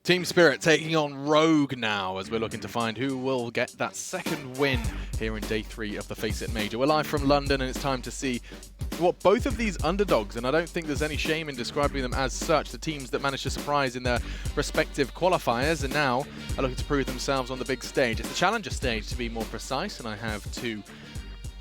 Team Spirit taking on Rogue now as we're looking to find who will get that second win here in day 3 of the FACEIT Major. We're live from London and it's time to see what both of these underdogs, and I don't think there's any shame in describing them as such, the teams that managed to surprise in their respective qualifiers and now are looking to prove themselves on the big stage. It's the Challenger stage to be more precise, and I have two,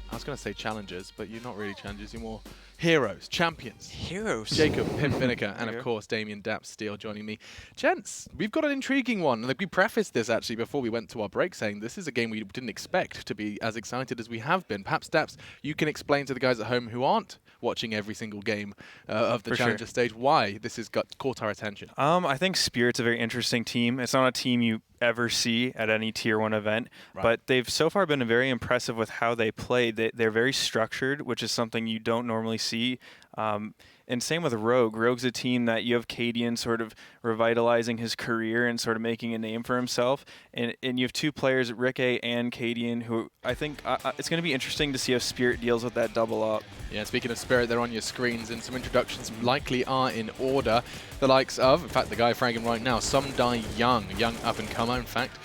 I was going to say challengers, but you're not really challengers, you're more heroes, champions. Heroes. Jacob, Pimp Vinegar, and of course Damien Dapp Steele joining me. Gents, we've got an intriguing one. And we prefaced this actually before we went to our break saying this is a game we didn't expect to be as excited as we have been. Perhaps Daps, you can explain to the guys at home who aren't watching every single game of the Challenger stage why this has caught our attention. I think Spirit's a very interesting team. It's not a team you ever see at any Tier 1 event, but they've so far been very impressive with how they play. They're very structured, which is something you don't normally see. And same with Rogue. Rogue's a team that you have Cadian sort of revitalizing his career and sort of making a name for himself. And you have two players, Ricky and Cadian, who I think it's going to be interesting to see how Spirit deals with that double up. Yeah, speaking of Spirit, they're on your screens, and some introductions likely are in order. The likes of, in fact, the guy fragging right now, Sumdai Young, a young up-and-comer, in fact.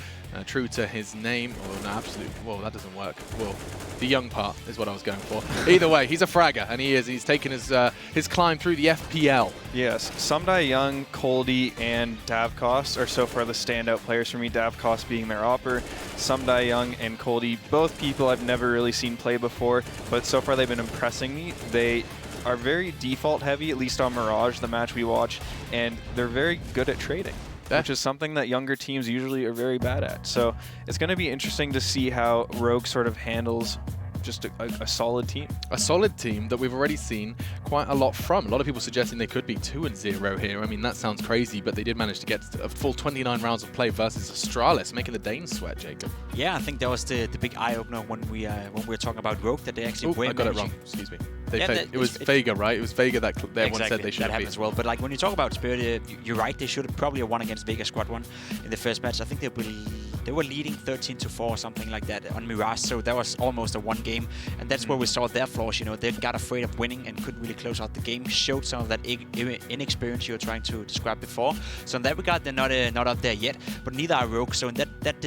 True to his name, or no, absolutely, well, that doesn't work. Well, the young part is what I was going for. Either way, he's a fragger, and he's taken his climb through the FPL. Yes, Sumdai Young, Coldy, and Davkos are so far the standout players for me, Davkos being their opper. Sumdai Young and Coldy, both people I've never really seen play before, but so far they've been impressing me. They are very default heavy, at least on Mirage, the match we watch, and they're very good at trading, which is something that younger teams usually are very bad at. So it's going to be interesting to see how Rogue sort of handles just a solid team. A solid team that we've already seen quite a lot from. A lot of people suggesting they could be 2-0 here. I mean, that sounds crazy, but they did manage to get a full 29 rounds of play versus Astralis, making the Danes sweat, Jacob. Yeah, I think that was the big eye-opener when we were talking about Rogue, that they actually were I got it wrong. Excuse me. It was it's Vega, right? It was Vega that everyone said they should that have happened as well. But like when you talk about Spirit, you're right. They should have probably won against Vega Squad 1 in the first match. I think they were leading 13-4 or something like that on Mirage. So that was almost a one game, and that's where we saw their flaws. You know, they got afraid of winning and couldn't really close out the game. Showed some of that inexperience you were trying to describe before. So in that regard, they're not up there yet. But neither are Rogue. So in that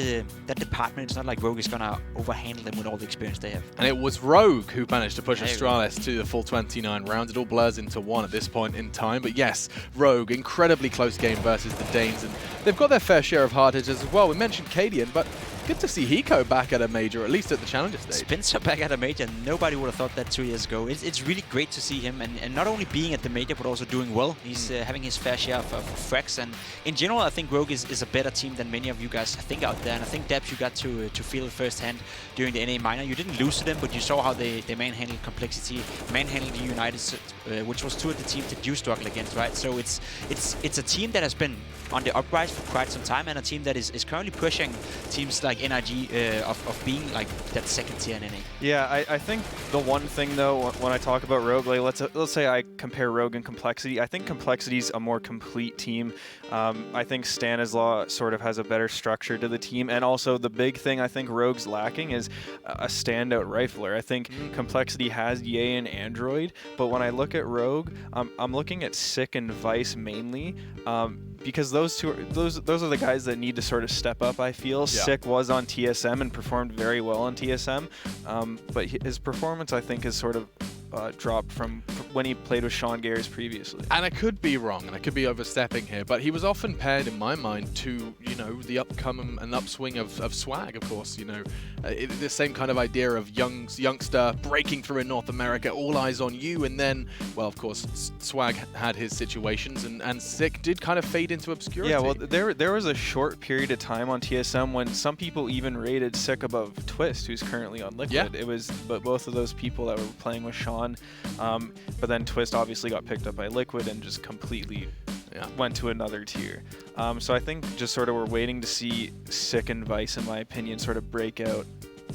department, it's not like Rogue is gonna overhandle them with all the experience they have. And it was Rogue who managed to push Astralis to the full 29 rounds. It all blurs into one at this point in time. But yes, Rogue, incredibly close game versus the Danes. And they've got their fair share of hard hitters as well. We mentioned Cadian, but good to see Hiko back at a major, at least at the Challenger stage. Spencer back at a major. Nobody would have thought that 2 years ago. It's really great to see him, and not only being at the major, but also doing well. He's having his fair share of frags, and in general, I think Rogue is a better team than many of you guys think out there. And I think Dabs, you got to feel it firsthand during the NA minor. You didn't lose to them, but you saw how they manhandled Complexity, manhandled the United, which was 2 of the teams that you struggled against, right? So it's a team that has been on the uprise for quite some time, and a team that is currently pushing teams like NIG of being like that second tier in NA. Yeah, I think the one thing though, when I talk about Rogue, like let's say I compare Rogue and Complexity, I think Complexity's a more complete team. I think Stanislaw sort of has a better structure to the team, and also the big thing I think Rogue's lacking is a standout rifler. I think Complexity has Ye and Android, but when I look at Rogue, I'm looking at Sick and Vice mainly, because those are the guys that need to sort of step up, I feel. Yeah. Sick was on TSM and performed very well on TSM, but his performance, I think, is sort of dropped from when he played with Sean Gares previously. And I could be wrong, and I could be overstepping here, but he was often paired, in my mind, to, you know, the upcoming and upswing of Swag, of course, you know. The same kind of idea of youngster breaking through in North America, all eyes on you, and then, well, of course, Swag had his situations, and Sick did kind of fade into obscurity. Yeah, well, there was a short period of time on TSM when some people even rated Sick above Twist, who's currently on Liquid. Yeah. It was both of those people that were playing with Sean. But then Twist obviously got picked up by Liquid and just completely went to another tier. So I think just sort of we're waiting to see Sick and Vice, in my opinion, sort of break out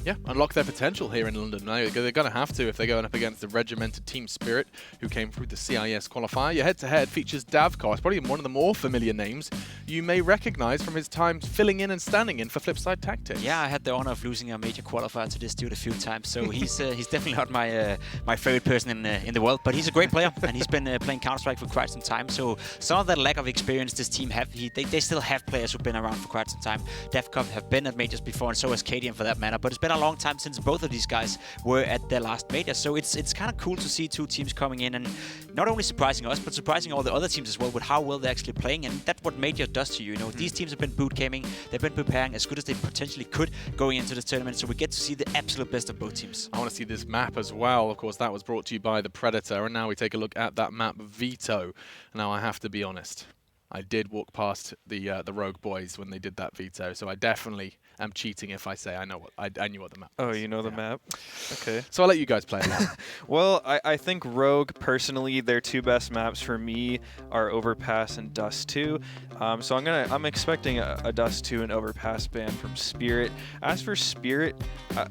Yeah, unlock their potential here in London. Now, they're going to have to if they're going up against the regimented Team Spirit, who came through the CIS qualifier. Your head-to-head features Davkos, probably one of the more familiar names you may recognize from his time filling in and standing in for Flipside Tactics. Yeah, I had the honor of losing a major qualifier to this dude a few times, so he's definitely not my favorite person in the world, but he's a great player, and he's been playing Counter-Strike for quite some time, so some of that lack of experience this team have, they still have players who've been around for quite some time. Davkos have been at majors before, and so has Cadian for that matter, but it's been a long time since both of these guys were at their last major, so it's kind of cool to see two teams coming in and not only surprising us, but surprising all the other teams as well with how well they're actually playing, and that's what major does to you. You know, these teams have been boot camping, they've been preparing as good as they potentially could going into this tournament, so we get to see the absolute best of both teams. I want to see this map as well. Of course, that was brought to you by the Predator, and now we take a look at that map, Veto. Now, I have to be honest, I did walk past the Rogue boys when they did that Veto, so I definitely am cheating if I say I knew what the map was. Oh, you know the map? Okay. So I'll let you guys play it now. Well, I think Rogue, personally, their two best maps for me are Overpass and Dust 2. So I'm expecting a Dust 2 and Overpass ban from Spirit. As for Spirit,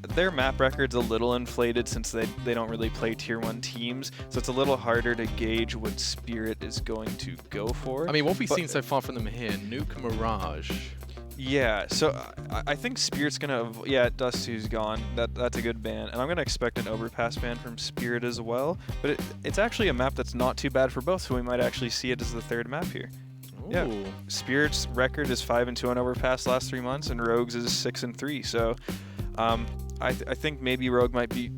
their map record's a little inflated since they don't really play Tier 1 teams, so it's a little harder to gauge what Spirit is going to go for. I mean, what we've seen so far from them here, Nuke Mirage. Yeah, so I think Spirit's gonna. Yeah, Dust 2's gone. That's a good ban, and I'm gonna expect an Overpass ban from Spirit as well. But it's actually a map that's not too bad for both, so we might actually see it as the third map here. Ooh. Yeah, Spirit's record is 5-2 on Overpass last 3 months, and Rogue's is 6-3. So, I think maybe Rogue might be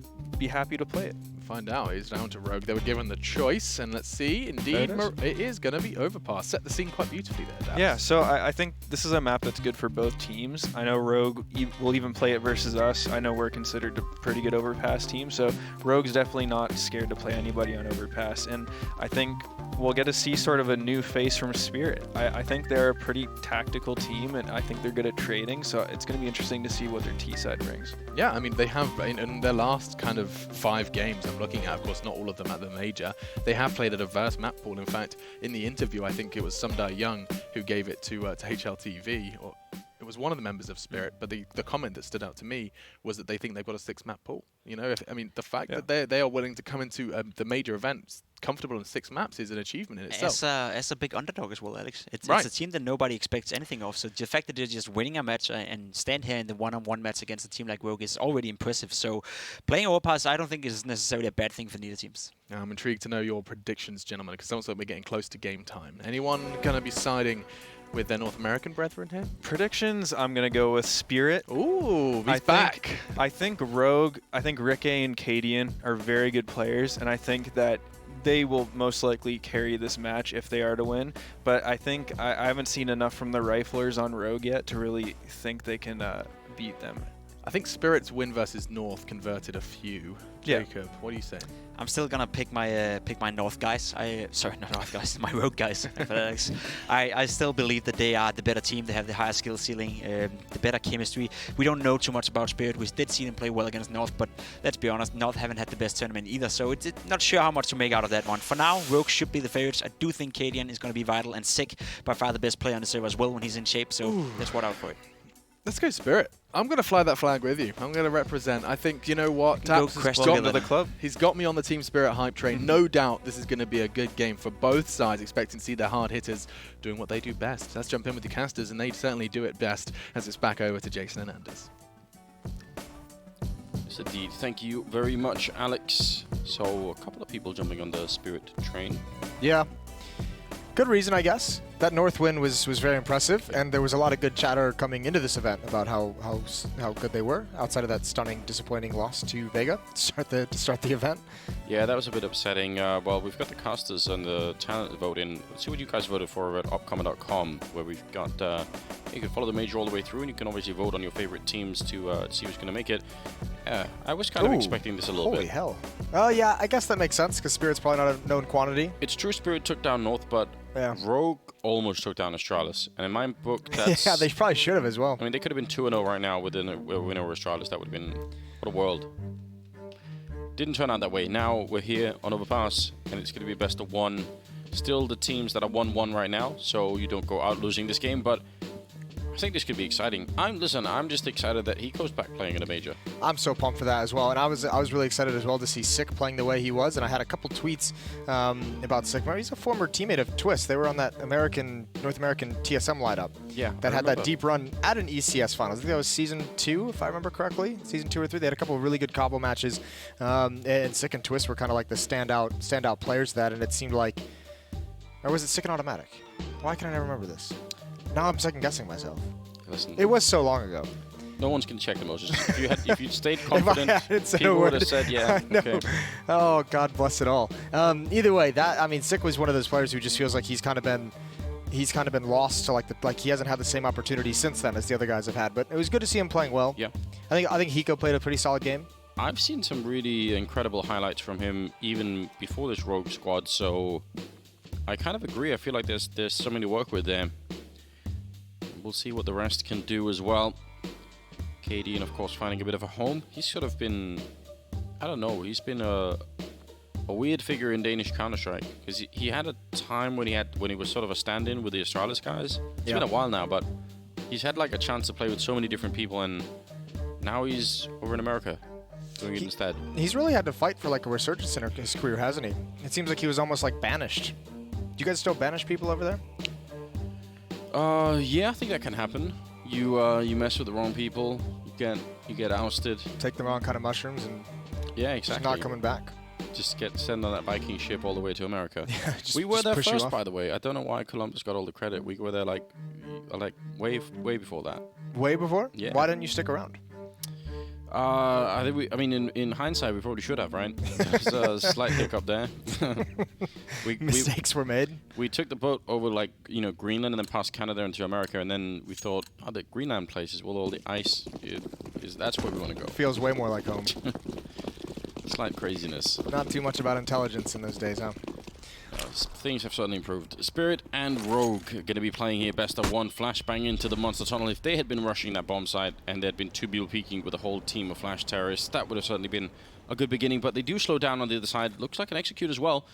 happy to play it. Find out. It's down to Rogue. They were given the choice, and let's see. Indeed, it is going to be Overpass. Set the scene quite beautifully there, Dabs. Yeah, so I think this is a map that's good for both teams. I know Rogue will even play it versus us. I know we're considered a pretty good Overpass team, so Rogue's definitely not scared to play anybody on Overpass, and I think we'll get to see sort of a new face from Spirit. I think they're a pretty tactical team, and I think they're good at trading, so it's going to be interesting to see what their T-side brings. Yeah, I mean, they have, in their last kind of 5 games I'm looking at, of course, not all of them at the major, they have played a diverse map pool. In fact, in the interview, I think it was Sumdai Young who gave it to HLTV, or it was one of the members of Spirit, but the comment that stood out to me was that they think they've got a 6-map pool. You know, the fact that they are willing to come into the major events comfortable in 6 maps is an achievement in itself. As a big underdog as well, Alex. It's right. It's a team that nobody expects anything of. So the fact that they're just winning a match and stand here in the one-on-one match against a team like Rogue is already impressive. So playing Overpass, I don't think is necessarily a bad thing for neither teams. Now, I'm intrigued to know your predictions, gentlemen, because it sounds like we're getting close to game time. Anyone going to be siding with their North American brethren here? Predictions, I'm going to go with Spirit. Ooh, he's back. I think Rogue, I think Rikke and Cadian are very good players, and I think that they will most likely carry this match if they are to win. But I think I haven't seen enough from the Riflers on Rogue yet to really think they can beat them. I think Spirit's win versus North converted a few. Yeah. Jacob, what do you say? I'm still gonna pick my North guys. Sorry, not North guys, my Rogue guys. I still believe that they are the better team. They have the higher skill ceiling, the better chemistry. We don't know too much about Spirit. We did see them play well against North, but let's be honest, North haven't had the best tournament either. So it's not sure how much to make out of that one. For now, Rogue should be the favorites. I do think Cadian is gonna be vital, and Sick by far the best player on the server as well when he's in shape. So let's watch out for it. Let's go Spirit. I'm going to fly that flag with you. I'm going to represent. I think, you know what? Taps has got to the club. He's got me on the Team Spirit hype train. No doubt this is going to be a good game for both sides, expecting to see their hard hitters doing what they do best. Let's jump in with the casters, and they certainly do it best, as it's back over to Jason and Anders. Yes, indeed. Thank you very much, Alex. So, a couple of people jumping on the Spirit train. Yeah. Good reason, I guess. That North win was very impressive, and there was a lot of good chatter coming into this event about how good they were, outside of that stunning, disappointing loss to Vega to start the event. Yeah, that was a bit upsetting. Well, we've got the casters and the talent vote in. Let's see what you guys voted for at upcomer.com, where we've got, you can follow the major all the way through, and you can obviously vote on your favorite teams to see who's going to make it. Yeah, I was kind of expecting this a little bit. Holy hell. Oh, yeah, I guess that makes sense, because Spirit's probably not a known quantity. It's true Spirit took down North, but Rogue almost took down Astralis. And in my book, that's... yeah, they probably should have as well. I mean, they could have been 2-0 right now with a win over Astralis. That would have been... What a world. Didn't turn out that way. Now we're here on Overpass, and it's going to be best of 1. Still the teams that are 1-1 right now, so you don't go out losing this game, but I think this could be exciting. I'm just excited that he goes back playing in a major. I'm so pumped for that as well, and I was really excited as well to see Sick playing the way he was, and I had a couple tweets about Sick. He's a former teammate of Twist. They were on that North American TSM lineup. Yeah, that had that deep run at an ECS finals. I think that was season 2, if I remember correctly, season 2 or 3. They had a couple of really good combo matches, and Sick and Twist were kind of like the standout players of that, and it seemed like, or was it Sick and Automatic? Why can I never remember this? Now I'm second guessing myself. Listen, it was so long ago. No one's gonna check the Moses. If you'd stayed confident, people would have said, yeah, okay. Oh, God bless it all. Either way, Sick was one of those players who just feels like he's kind of been lost to like he hasn't had the same opportunity since then as the other guys have had. But it was good to see him playing well. Yeah. I think Hiko played a pretty solid game. I've seen some really incredible highlights from him even before this Rogue squad, so I kind of agree. I feel like there's something to work with there. We'll see what the rest can do as well. KD, and of course, finding a bit of a home. He's sort of been, I don't know, he's been a weird figure in Danish Counter-Strike. Because he had a time when he was sort of a stand-in with the Astralis guys. It's been a while now, but he's had like a chance to play with so many different people, and now he's over in America doing it instead. He's really had to fight for like a resurgence in his career, hasn't he? It seems like he was almost like banished. Do you guys still banish people over there? Yeah, I think that can happen. You mess with the wrong people, you get ousted. Take the wrong kind of mushrooms and yeah, exactly. Just not coming back. Just get sent on that Viking ship all the way to America. Yeah, we were there first, by the way. I don't know why Columbus got all the credit. We were there like way before that. Way before? Yeah. Why didn't you stick around? I think in hindsight, we probably should have, right? There's a slight hiccup there. Mistakes were made. We took the boat over Greenland and then past Canada into America, and then we thought, the Greenland places, well, all the ice that's where we want to go. Feels way more like home. Slight craziness. Not too much about intelligence in those days, huh? Things have certainly improved. Spirit and Rogue are going to be playing here best of one. Flashbang into the monster tunnel. If they had been rushing that bomb site and there had been 2 people peeking with a whole team of flash terrorists, that would have certainly been a good beginning. But they do slow down on the other side. Looks like an execute as well.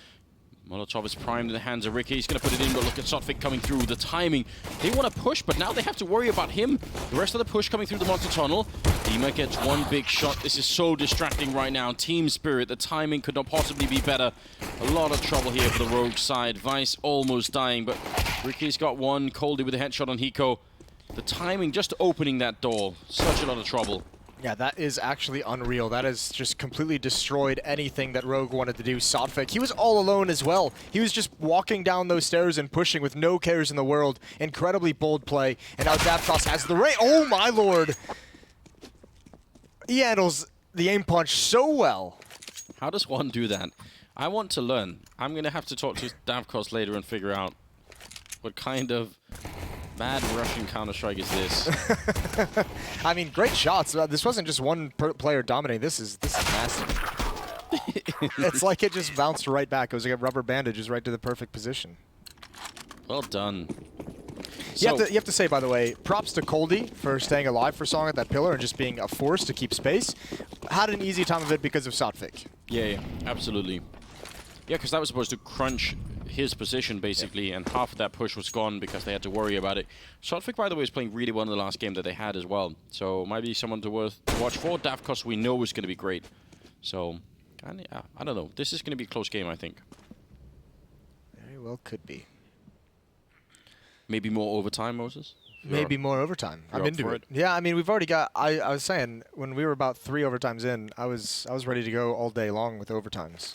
Molotov is primed in the hands of Ricky. He's going to put it in, but look at Sotfik coming through. The timing. They want to push, but now they have to worry about him. The rest of the push coming through the monster tunnel. Dima gets one big shot. This is so distracting right now. Team Spirit, the timing could not possibly be better. A lot of trouble here for the Rogue side. Vice almost dying, but Ricky's got one. Coldie with a headshot on Hiko. The timing just opening that door. Such a lot of trouble. Yeah, that is actually unreal. That has just completely destroyed anything that Rogue wanted to do. Sotfik, he was all alone as well. He was just walking down those stairs and pushing with no cares in the world. Incredibly bold play. And now Davkos has the ray. Oh my lord! He handles the aim punch so well. How does one do that? I want to learn. I'm going to have to talk to Davkos later and figure out what kind of mad Russian Counter-Strike is this. I mean, great shots. This wasn't just one player dominating. This is massive. It's like it just bounced right back. It was like a rubber bandages right to the perfect position. Well done. You have to say, by the way, props to Coldie for staying alive for Song at that pillar and just being a force to keep space. Had an easy time of it because of Sotfik. Yeah, absolutely. Yeah, because that was supposed to crunch his position, basically, and half of that push was gone because they had to worry about it. Sotfik, by the way, is playing really well in the last game that they had as well. So might be someone to watch for. Davkos we know is going to be great. So, I don't know. This is going to be a close game, I think. Very well could be. Maybe more overtime, Moses? Maybe more overtime. I'm into it. Yeah, I mean, we've already got... I was saying, when we were about 3 overtimes in, I was ready to go all day long with overtimes.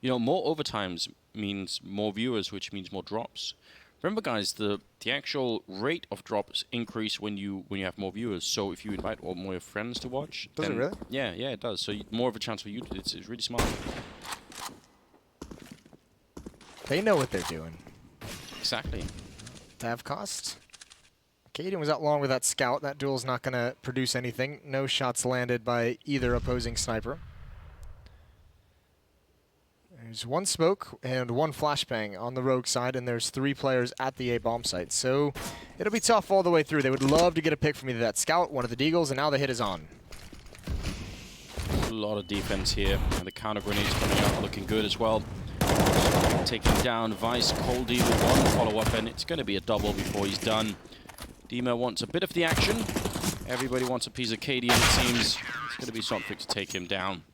You know, more overtimes means more viewers, which means more drops. Remember, guys, the actual rate of drops increase when you have more viewers. So if you invite all more of your friends to watch... Does it really? Yeah, it does. So more of a chance for you. It's really smart. They know what they're doing. Exactly. Davkos. Caden was out long with that scout. That duel's not going to produce anything. No shots landed by either opposing sniper. There's one smoke and one flashbang on the Rogue side, and there's 3 players at the A bomb site. So it'll be tough all the way through. They would love to get a pick from either that scout, one of the Deagles, and now the hit is on. A lot of defense here, and the counter grenades coming out looking good as well. Taking down Vice, Coldie with one follow-up, and it's going to be a double before he's done. Dima wants a bit of the action. Everybody wants a piece of KD, and it seems it's going to be something to take him down.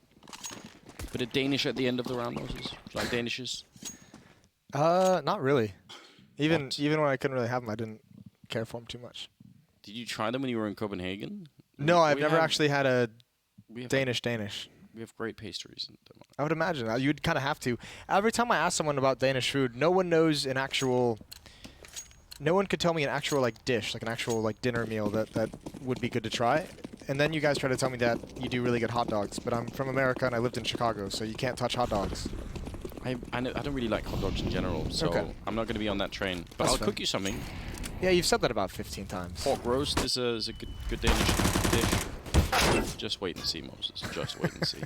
Bit of Danish at the end of the round, Moses. Like Danishes? Not really. Even when I couldn't really have them, I didn't care for them too much. Did you try them when you were in Copenhagen? No, I've never actually had a Danish. We have great pastries in Denmark. I would imagine. You'd kind of have to. Every time I ask someone about Danish food, no one knows an actual... No one could tell me an actual like dish, like an actual like dinner meal that would be good to try. And then you guys try to tell me that you do really good hot dogs. But I'm from America and I lived in Chicago, so you can't touch hot dogs. I don't really like hot dogs in general, so I'm not going to be on that train. But That's I'll fair. cook you something. Yeah, you've said that about 15 times. Pork roast is a good Danish dish. Just wait and see, Moses. Just wait and see.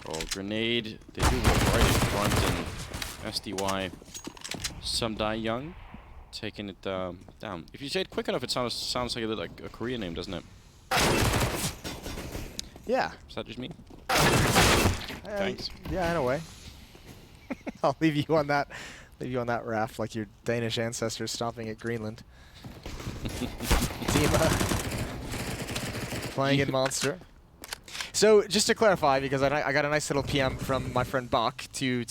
Oh, grenade. They do work right in front, and SDY. Some Die Young. Taking it down. If you say it quick enough, it sounds like a Korean name, doesn't it? Yeah. Is that just me? Thanks. Yeah, in a way. I'll leave you on that. Leave you on that raft like your Danish ancestors stomping at Greenland. Dima playing in Monster. So just to clarify, because I got a nice little PM from my friend Bach to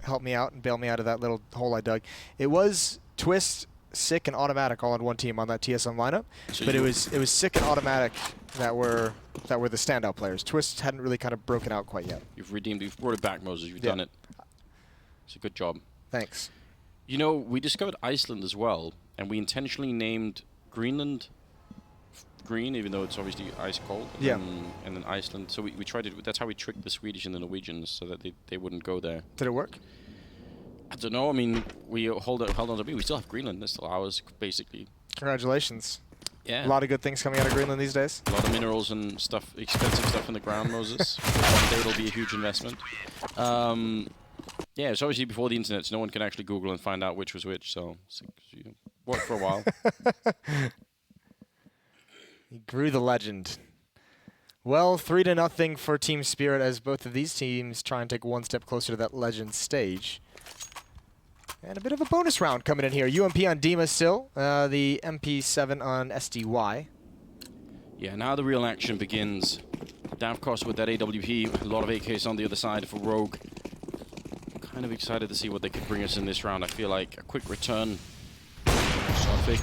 help me out and bail me out of that little hole I dug. It was Twist, Sick, and Automatic all on one team on that TSM lineup, So but it was Sick and Automatic that were the standout players. Twist hadn't really kind of broken out quite yet. You've brought it back, Moses. You've done it. It's a good job. Thanks. You know, we discovered Iceland as well, and we intentionally named Greenland green, even though it's obviously ice cold. And then Iceland. So we tried to. That's how we tricked the Swedish and the Norwegians so that they wouldn't go there. Did it work? I don't know. I mean, we held on to B. We still have Greenland. That's still ours, basically. Congratulations. Yeah. A lot of good things coming out of Greenland these days. A lot of minerals and stuff, expensive stuff in the ground, Moses. One day it'll be a huge investment. Yeah, it's obviously before the internet, so no one can actually Google and find out which was which. So worked for a while. He grew the legend. Well, 3-0 for Team Spirit as both of these teams try and take one step closer to that legend stage. And a bit of a bonus round coming in here. UMP on Dima still, the MP7 on SDY. Yeah, now the real action begins. Davkos with that AWP, a lot of AKs on the other side for Rogue. Kind of excited to see what they could bring us in this round. I feel like a quick return. Sophic.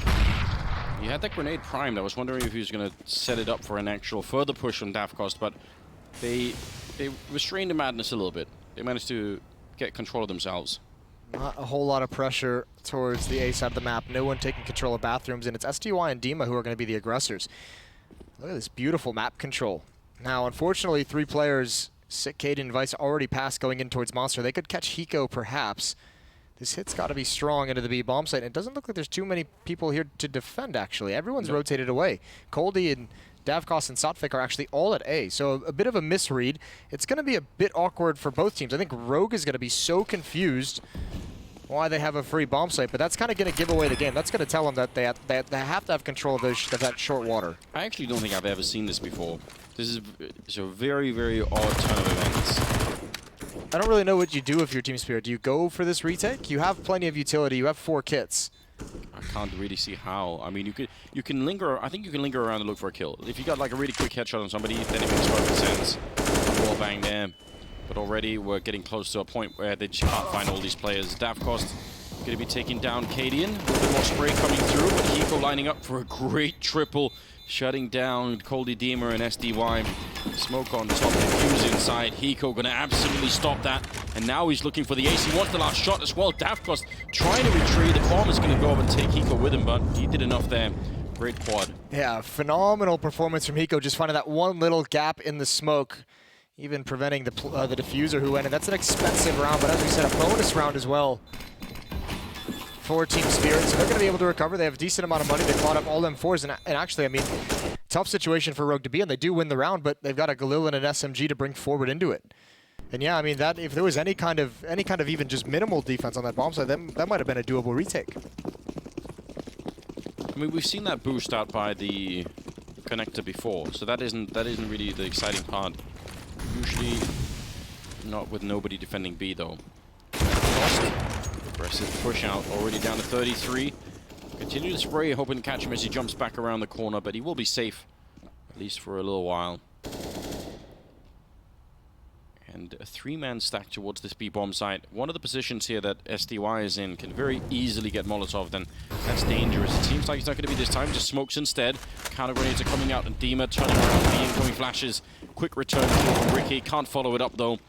He had that grenade primed. I was wondering if he was going to set it up for an actual further push on Davkos, but they restrained the madness a little bit. They managed to get control of themselves. Not a whole lot of pressure towards the A side of the map. No one taking control of bathrooms, and it's SDY and Dima who are going to be the aggressors. Look at this beautiful map control. Now, unfortunately, 3 players, Sick, Cade, and Vice, already passed going in towards Monster. They could catch Hiko, perhaps. This hit's got to be strong into the B bomb site. It doesn't look like there's too many people here to defend, actually. Everyone's rotated away. Coldie and Davkos and Sotfik are actually all at A, so a bit of a misread. It's going to be a bit awkward for both teams. I think Rogue is going to be so confused why they have a free bomb site, but that's kind of going to give away the game. That's going to tell them that they have to have control of that short water. I actually don't think I've ever seen this before. This is a very, very odd turn of events. I don't really know what you do if you're Team Spirit. Do you go for this retake? You have plenty of utility. You have 4 kits. I can't really see how. I mean, you can linger. I think you can linger around and look for a kill. If you got like a really quick headshot on somebody, then it makes perfect sense. Wall bang there. But already we're getting close to a point where they just can't find all these players. Davkos going to be taking down Cadian. A little bit more spray coming through, but Hiko lining up for a great triple, shutting down Coldie Deemer and SDY. Smoke on top, Fuse inside. Hiko going to absolutely stop that. And now he's looking for the ace. He wants the last shot as well. Davkos trying to retreat. The bomb is going to go up and take Hiko with him, but he did enough there. Great quad. Yeah, phenomenal performance from Hiko, just finding that one little gap in the smoke, even preventing the diffuser who went in. That's an expensive round, but as we said, a bonus round as well for Team Spirit. So they're going to be able to recover. They have a decent amount of money. They caught up all M4s, and actually, I mean, tough situation for Rogue to be in. They do win the round, but they've got a Galil and an SMG to bring forward into it. And yeah, I mean, that if there was any kind of even just minimal defense on that bomb side, that might have been a doable retake. I mean, we've seen that boost out by the connector before, so that isn't really the exciting part. Usually not with nobody defending B though. Aggressive push out, already down to 33. Gonna Continue to spray, hoping to catch him as he jumps back around the corner, but he will be safe, at least for a little while. And a 3-man stack towards this B-bomb site. One of the positions here that SDY is in can very easily get Molotov, and that's dangerous. It seems like it's not going to be this time, just smokes instead. Counter grenades are coming out, and Dima turning around the incoming flashes. Quick return kill from Ricky, can't follow it up though.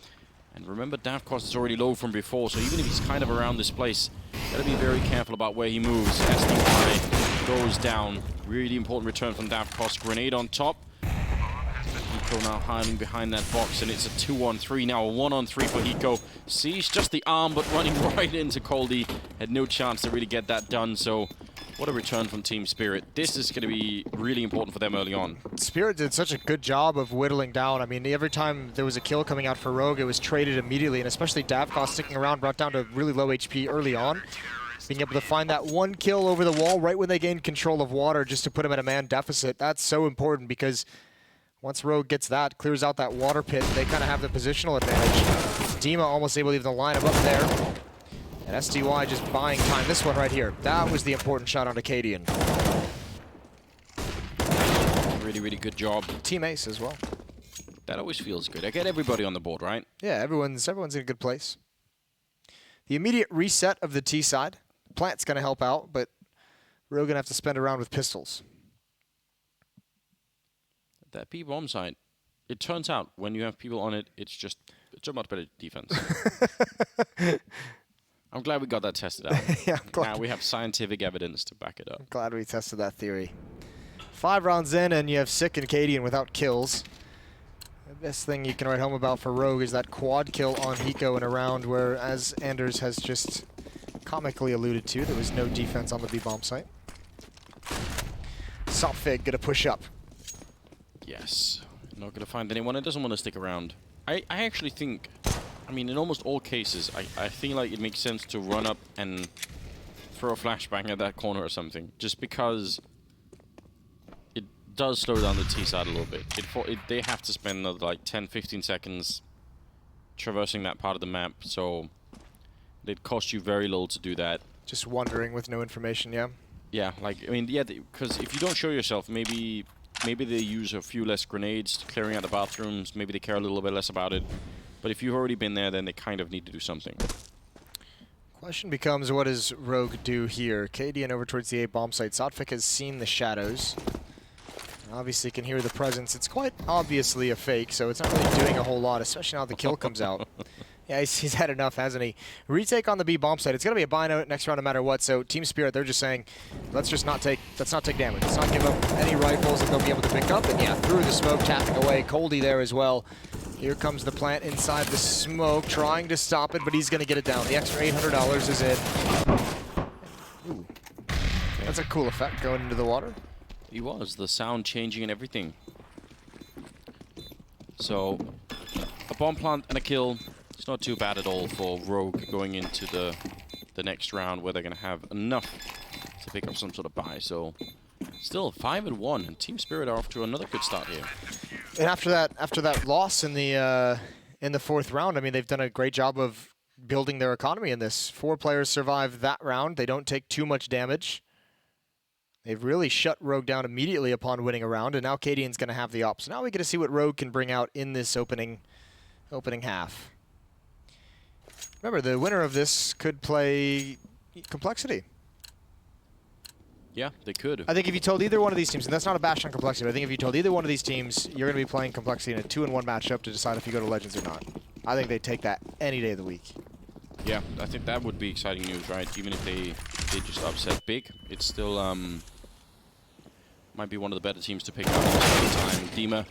And remember, Davkos is already low from before, so even if he's kind of around this place, gotta be very careful about where he moves. SDY goes down. Really important return from Davkos. Grenade on top. Hiko now hiding behind that box, and it's a 2-on-3 now, a 1-on-3 for Hiko. Sees just the arm, but running right into Coldy. Had no chance to really get that done, so what a return from Team Spirit. This is going to be really important for them early on. Spirit did such a good job of whittling down. I mean, every time there was a kill coming out for Rogue, it was traded immediately, and especially Davkos sticking around, brought down to really low HP early on. Being able to find that one kill over the wall right when they gained control of water just to put him at a man deficit, that's so important because once Rogue gets that, clears out that water pit, they kind of have the positional advantage. Dima almost able to even line him up there. And SDY just buying time. This one right here. That was the important shot on Acadian. Really, really good job. Team ace as well. That always feels good. I get everybody on the board, right? Yeah, everyone's in a good place. The immediate reset of the T side. Plant's going to help out, but we're going to have to spend around with pistols. That B-bomb site, it turns out when you have people on it, it's a much better defense. I'm glad we got that tested out. Yeah, now we have scientific evidence to back it up. I'm glad we tested that theory. 5 rounds in, and you have Sick and Cadian without kills. The best thing you can write home about for Rogue is that quad kill on Hiko in a round where, as Anders has just comically alluded to, there was no defense on the B-bomb site. Sopfig gonna push up. Yes. Not going to find anyone. It doesn't want to stick around. I actually think, I mean, in almost all cases, I feel like it makes sense to run up and throw a flashbang at that corner or something. Just because it does slow down the T side a little bit. They have to spend another, like 10-15 seconds traversing that part of the map, so it costs you very little to do that. Just wandering with no information, yeah? Yeah, like, I mean, yeah, because if you don't show yourself, maybe they use a few less grenades, clearing out the bathrooms, maybe they care a little bit less about it. But if you've already been there, then they kind of need to do something. Question becomes, what does Rogue do here? Cadian over towards the A-bomb site. Sotfik has seen the shadows. Obviously can hear the presence. It's quite obviously a fake, so it's not really doing a whole lot, especially now the kill comes out. Yeah, he's had enough, hasn't he? Retake on the B-bomb site. It's going to be a buy note next round no matter what. So Team Spirit, they're just saying, let's not take damage. Let's not give up any rifles that they'll be able to pick up. And yeah, through the smoke, tapping away. Coldy there as well. Here comes the plant inside the smoke, trying to stop it, but he's going to get it down. The extra $800 is in. Ooh. That's a cool effect going into the water. He was. The sound changing and everything. So, a bomb plant and a kill. It's not too bad at all for Rogue going into the next round where they're going to have enough to pick up some sort of buy. So still 5-1, and Team Spirit are off to another good start here. And after that loss in the 4th round, I mean, they've done a great job of building their economy in this. 4 players survive that round. They don't take too much damage. They've really shut Rogue down immediately upon winning a round, and now Cadian's going to have the op. So now we get to see what Rogue can bring out in this opening half. Remember, the winner of this could play Complexity. Yeah, they could. I think if you told either one of these teams, and that's not a bash on Complexity, but I think if you told either one of these teams, you're going to be playing Complexity in a 2-1 matchup to decide if you go to Legends or not. I think they'd take that any day of the week. Yeah, I think that would be exciting news, right? Even if they just upset big, it's still might be one of the better teams to pick up at the same time. Dima,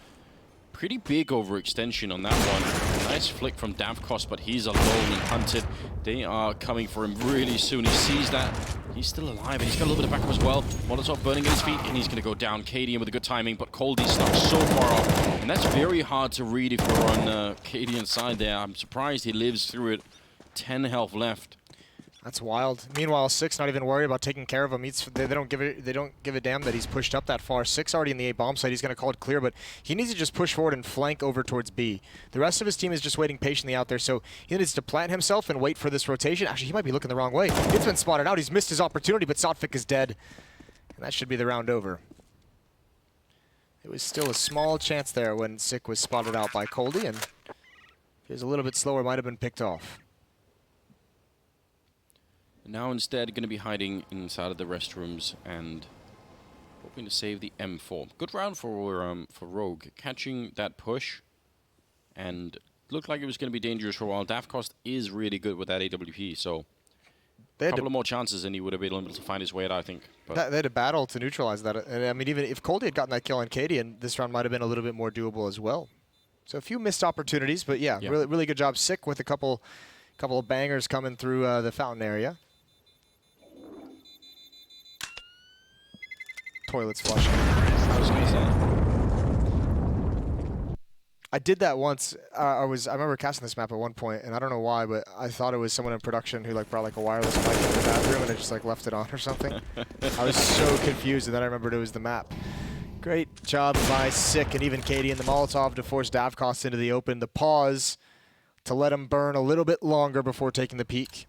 pretty big overextension on that one. Nice flick from Davkos, but he's alone and hunted. They are coming for him really soon. He sees that. He's still alive, and he's got a little bit of backup as well. Molotov burning at his feet, and he's going to go down. Cadian with a good timing, but Coldy's stuck so far off. And that's very hard to read if you're on Cadian's side there. I'm surprised he lives through it. 10 health left. That's wild. Meanwhile, Six not even worried about taking care of him. They don't give a damn that he's pushed up that far. Six already in the A bomb site. He's going to call it clear, but he needs to just push forward and flank over towards B. The rest of his team is just waiting patiently out there, so he needs to plant himself and wait for this rotation. Actually, he might be looking the wrong way. It's been spotted out. He's missed his opportunity, but Sotfik is dead, and that should be the round over. It was still a small chance there when Sick was spotted out by Coldy, and if he was a little bit slower, might have been picked off. Now instead going to be hiding inside of the restrooms and hoping to save the M4. Good round for Rogue, catching that push, and looked like it was going to be dangerous for a while. Davkost is really good with that AWP, so a couple of more chances and he would have been able to find his way out, I think. But they had a battle to neutralize that, and I mean, even if Coldy had gotten that kill on Katie, and this round might have been a little bit more doable as well. So a few missed opportunities, but yeah. Really good job. Sick with a couple of bangers coming through the fountain area. Toilets flushing. I was going to say. I did that once. I remember casting this map at one point, and I don't know why, but I thought it was someone in production who brought a wireless mic into the bathroom and I just left it on or something. I was so confused, and then I remembered it was the map. Great job by Sick and even Katie in the Molotov to force Davkost into the open. The pause to let him burn a little bit longer before taking the peek.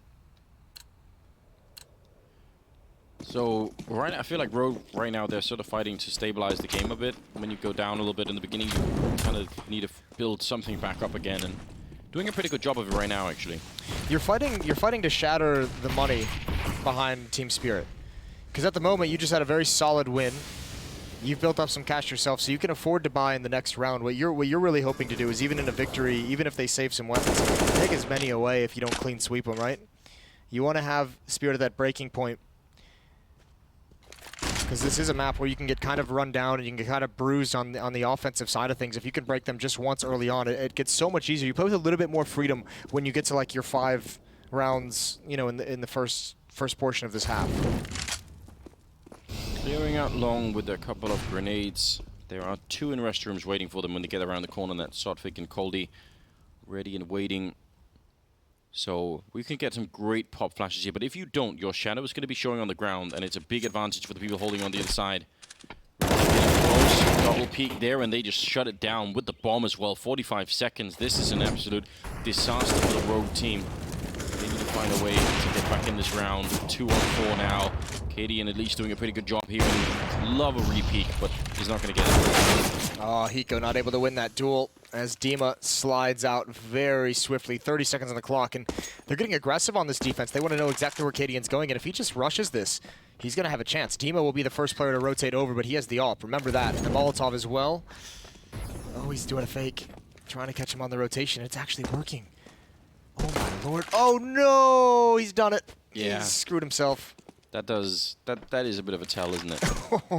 So I feel like Rogue right now, they're sort of fighting to stabilize the game a bit. When you go down a little bit in the beginning, you kind of need to build something back up again, and doing a pretty good job of it right now, actually. You're fighting to shatter the money behind Team Spirit, because at the moment you just had a very solid win. You've built up some cash yourself, so you can afford to buy in the next round. What you're really hoping to do is, even in a victory, even if they save some weapons, take as many away if you don't clean sweep them, right? You want to have Spirit at that breaking point, because this is a map where you can get kind of run down and you can get kind of bruised on the offensive side of things. If you can break them just once early on, it gets so much easier. You play with a little bit more freedom when you get to your 5 rounds, in the first portion of this half. Clearing out long with a couple of grenades. There are 2 in restrooms waiting for them when they get around the corner. That's Sotfik and Coldy, ready and waiting. So we can get some great pop flashes here, but if you don't, your shadow is going to be showing on the ground, and it's a big advantage for the people holding on the other side. Double peek there, and they just shut it down with the bomb as well. 45 seconds. This is an absolute disaster for the Rogue team. They need to find a way to get back in this round. 2 on 4 now. Cadian at least doing a pretty good job here. Love a repeat, but he's not going to get it. Oh, Hiko not able to win that duel as Dima slides out very swiftly. 30 seconds on the clock, and they're getting aggressive on this defense. They want to know exactly where Cadian's going, and if he just rushes this, he's going to have a chance. Dima will be the first player to rotate over, but he has the AWP. Remember that. And the Molotov as well. Oh, he's doing a fake. Trying to catch him on the rotation. It's actually working. Oh, my lord. Oh, no! He's done it. Yeah. He's screwed himself. That is a bit of a tell, isn't it?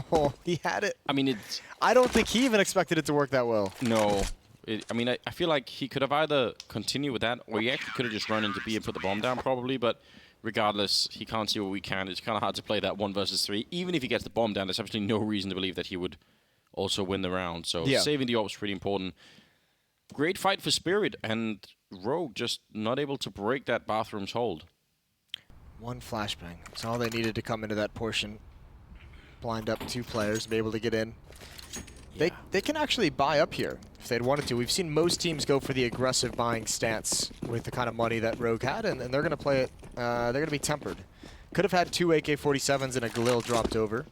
Oh, he had it. I mean, it's... I don't think he even expected it to work that well. No. I feel like he could have either continued with that, or he actually could have just run into B and put the bomb down, probably, but regardless, he can't see what we can. It's kind of hard to play that 1 versus 3. Even if he gets the bomb down, there's absolutely no reason to believe that he would also win the round. So saving the AWP is pretty important. Great fight for Spirit, and Rogue just not able to break that bathroom's hold. 1 flashbang. That's all they needed to come into that portion. Blind up 2 players, be able to get in. Yeah. They can actually buy up here if they'd wanted to. We've seen most teams go for the aggressive buying stance with the kind of money that Rogue had, and they're going to play it. They're going to be tempered. Could have had 2 AK-47s and a Galil dropped over,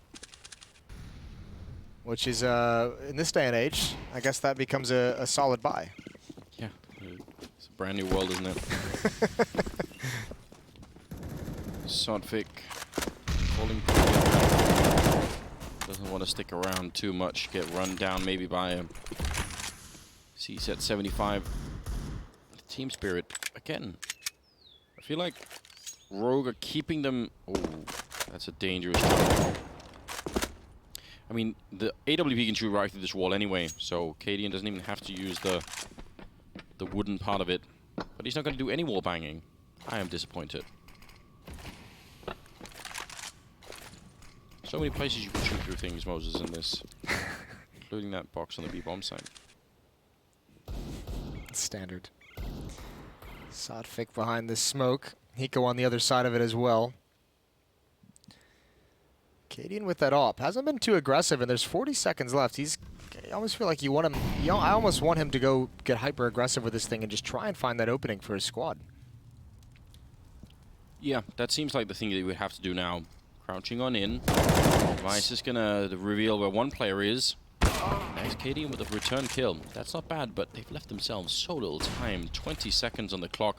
which is, in this day and age, I guess that becomes a solid buy. Yeah, it's a brand new world, isn't it? Sotfik falling. Doesn't want to stick around too much. Get run down maybe by him. C-set 75. Team Spirit again. I feel like Rogue are keeping them. Oh, that's a dangerous one. I mean, the AWP can shoot right through this wall anyway, so Cadian doesn't even have to use the wooden part of it. But he's not going to do any wall banging. I am disappointed. So many places you can shoot through things, Moses, in this. Including that box on the B-bomb site. Standard. Sotfik behind the smoke. Hiko on the other side of it as well. Cadian with that op hasn't been too aggressive, and there's 40 seconds left. I almost feel like you want him. I almost want him to go get hyper aggressive with this thing and just try and find that opening for his squad. Yeah, that seems like the thing that we would have to do now. Crouching on in. Vice is gonna reveal where one player is. Nice Cadian with a return kill. That's not bad, but they've left themselves so little time. 20 seconds on the clock.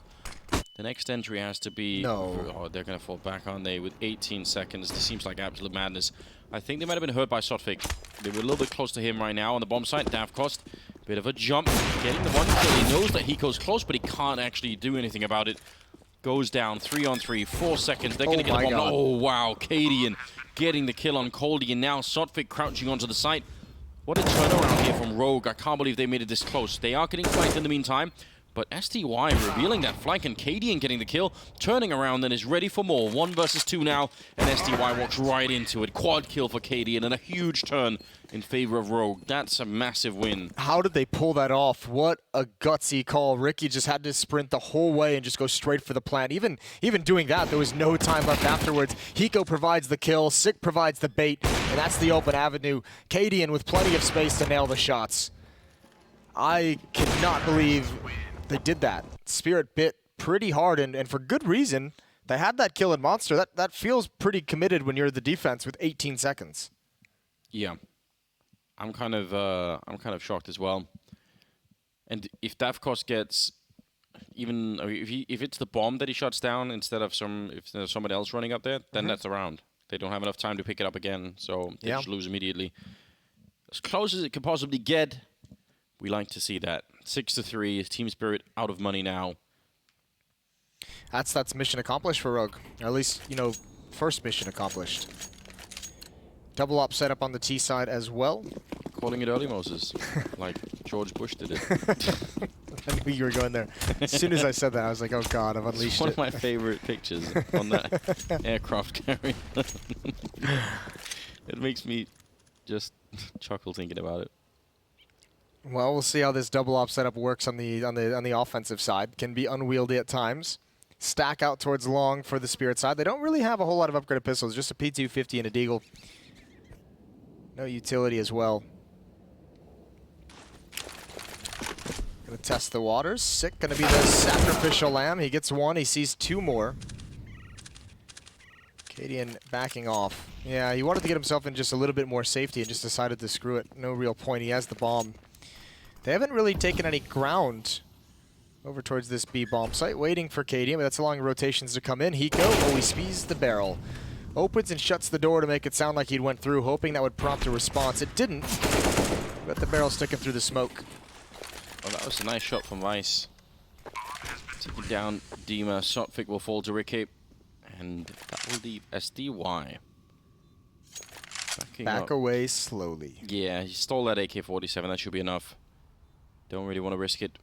The next entry has to be... No. Oh, they're going to fall back, aren't they? With 18 seconds. This seems like absolute madness. I think they might have been hurt by Sotfik. They were a little bit close to him right now on the bomb site. Davkost, bit of a jump. Getting the one kill. He knows that Hiko's close, but he can't actually do anything about it. Goes down 3-on-3, 4 seconds. They're going to get the bomb. God. Oh, wow. Cadian getting the kill on Coldie. And now Sotfik crouching onto the site. What a turnaround here from Rogue. I can't believe they made it this close. They are getting flanked in the meantime. But STY revealing that flank and Cadian getting the kill, turning around and is ready for more. 1 versus 2 now, and STY walks right into it. Quad kill for Cadian and a huge turn in favor of Rogue. That's a massive win. How did they pull that off? What a gutsy call. Ricky just had to sprint the whole way and just go straight for the plant. Even doing that, there was no time left afterwards. Hiko provides the kill, Sick provides the bait, and that's the open avenue. Cadian with plenty of space to nail the shots. I cannot believe they did that. Spirit bit pretty hard, and for good reason. They had that kill in Monster. That feels pretty committed when you're the defense with 18 seconds. Yeah, I'm kind of shocked as well. And if Davkost gets even if it's the bomb that he shuts down instead of somebody else running up there, then that's a round. They don't have enough time to pick it up again, so they just lose immediately. As close as it can possibly get. We like to see that. 6-3, Team Spirit out of money now. That's mission accomplished for Rogue. Or at least, first mission accomplished. Double op set up on the T side as well. Calling it early Moses, like George Bush did it. I knew you were going there. As soon as I said that, I was like, oh god, I've unleashed It's one of my favorite pictures on that aircraft carrier. It makes me just chuckle thinking about it. Well, we'll see how this double op setup works on the offensive side. Can be unwieldy at times. Stack out towards long for the Spirit side. They don't really have a whole lot of upgraded pistols, just a P250 and a Deagle. No utility as well. Gonna test the waters. Sick gonna be the sacrificial lamb. He gets one, he sees 2 more. Cadian backing off. Yeah, he wanted to get himself in just a little bit more safety and just decided to screw it. No real point. He has the bomb. They haven't really taken any ground over towards this B bomb site, waiting for Cadian, but that's allowing rotations to come in. Hiko, oh, he speeds the barrel. Opens and shuts the door to make it sound like he went through, hoping that would prompt a response. It didn't, but the barrel sticking through the smoke. Oh, that was a nice shot from Vice. Taking down Dima. Sotfik will fall to Ricky. And that will leave SDY. Back away slowly. Yeah, he stole that AK-47. That should be enough. Don't really want to risk it.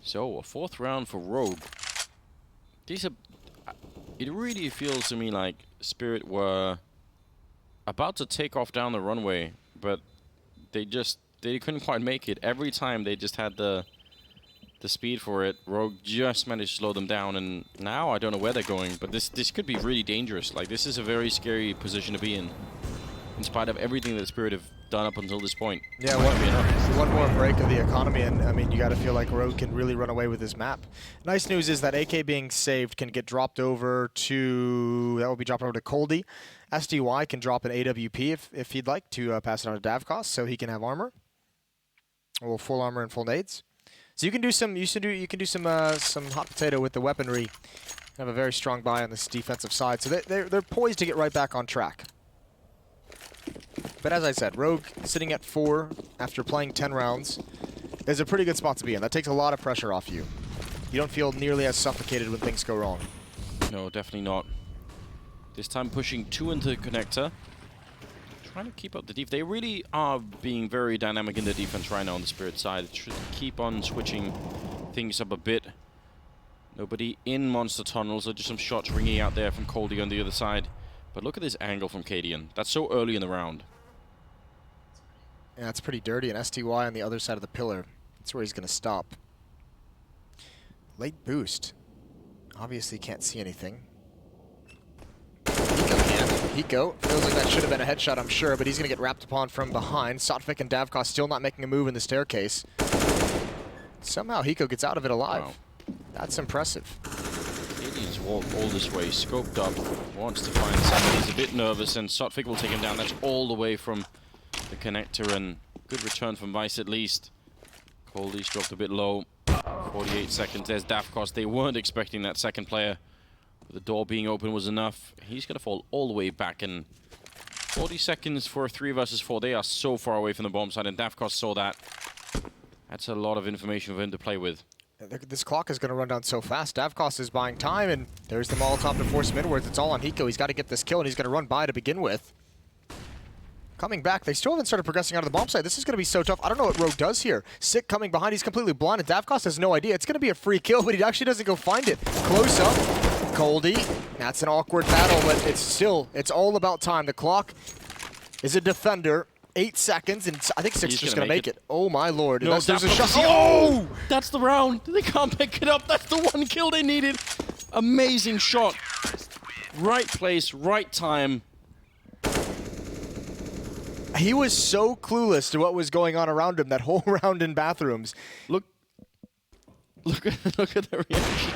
So, a 4th round for Rogue. It really feels to me like Spirit were about to take off down the runway, but they couldn't quite make it. Every time they just had the speed for it. Rogue just managed to slow them down, and now I don't know where they're going, but this could be really dangerous. Like, this is a very scary position to be in spite of everything that Spirit have done up until this point. Yeah, one more break of the economy, and I mean, you got to feel like Rogue can really run away with this map. Nice news is that AK being saved can get dropped over to, that will be dropped over to Coldie. SDY can drop an AWP if he'd like to pass it on to Davkost, so he can have armor. Well, full armor and full nades. So you can do some hot potato with the weaponry. Have a very strong buy on this defensive side, so they're poised to get right back on track. But as I said, Rogue sitting at 4 after playing 10 rounds is a pretty good spot to be in. That takes a lot of pressure off you. You don't feel nearly as suffocated when things go wrong. No, definitely not. This time pushing 2 into the connector. Trying to keep up the defense. They really are being very dynamic in the defense right now on the Spirit side. It should keep on switching things up a bit. Nobody in monster tunnels. So just some shots ringing out there from Coldie on the other side. But look at this angle from Cadian. That's so early in the round. Yeah, it's pretty dirty. And STY on the other side of the pillar. That's where he's going to stop. Late boost. Obviously can't see anything. Hiko can. Hiko feels like that should have been a headshot, I'm sure, but he's going to get wrapped upon from behind. Sotvik and Davkos still not making a move in the staircase. Somehow Hiko gets out of it alive. Wow. That's impressive. He's walked all this way, scoped up, wants to find somebody. He's a bit nervous, and Sotvik will take him down. That's all the way from the connector, and good return from Vice at least. Coldie's dropped a bit low. 48 seconds. There's Davkos. They weren't expecting that second player. The door being open was enough. He's going to fall all the way back, and 40 seconds for a 3 versus 4. They are so far away from the bomb site, and Davkos saw that. That's a lot of information for him to play with. This clock is going to run down so fast. Davkos is buying time, and there's the Molotov to force him inwards. It's all on Hiko. He's got to get this kill, and he's going to run by to begin with. Coming back, they still haven't started progressing out of the bomb site. This is going to be so tough. I don't know what Rogue does here. Sick coming behind. He's completely blind, and Davkos has no idea. It's going to be a free kill, but he actually doesn't go find it. Close up. Coldie. That's an awkward battle, but it's all about time. The clock is a defender. 8 seconds, and I think Six is just going to make it. Oh, my lord. No, There's a shot. Oh! That's the round. They can't pick it up. That's the one kill they needed. Amazing shot. Right place, right time. He was so clueless to what was going on around him that whole round in bathrooms. Look at the reaction.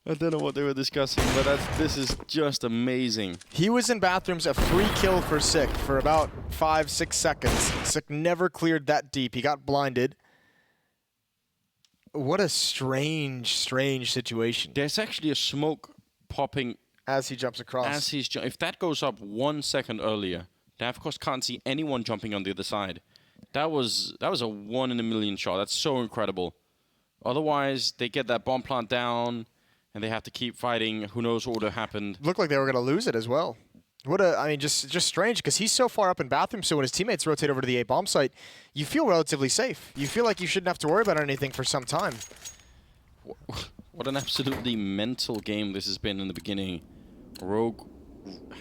I don't know what they were discussing, but this is just amazing. He was in bathrooms, a free kill for Sick for about 5-6 seconds. Sick never cleared that deep. He got blinded. What a strange, strange situation. There's actually a smoke popping as he jumps across. As he's if that goes up 1 second earlier, they of course can't see anyone jumping on the other side. That was a 1 in a million shot. That's so incredible. Otherwise, they get that bomb plant down, and they have to keep fighting. Who knows what would have happened? Looked like they were going to lose it as well. I mean, just strange, because he's so far up in bathroom, so when his teammates rotate over to the A bomb site, you feel relatively safe. You feel like you shouldn't have to worry about anything for some time. What an absolutely mental game this has been in the beginning. Rogue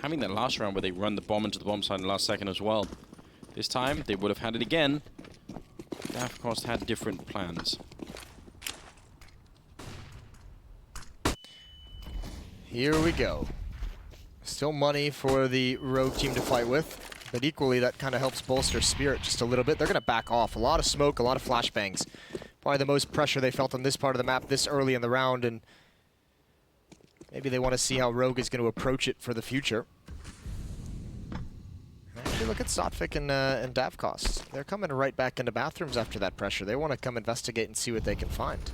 having that last round where they run the bomb into the bomb site in the last second as well. This time, they would have had it again. They, of course, had different plans. Here we go. Still money for the Rogue team to fight with, but equally that kind of helps bolster Spirit just a little bit. They're going to back off. A lot of smoke, a lot of flashbangs. Probably the most pressure they felt on this part of the map this early in the round, and maybe they want to see how Rogue is going to approach it for the future. Actually, look at Sotvik and Davkos. They're coming right back into bathrooms after that pressure. They want to come investigate and see what they can find.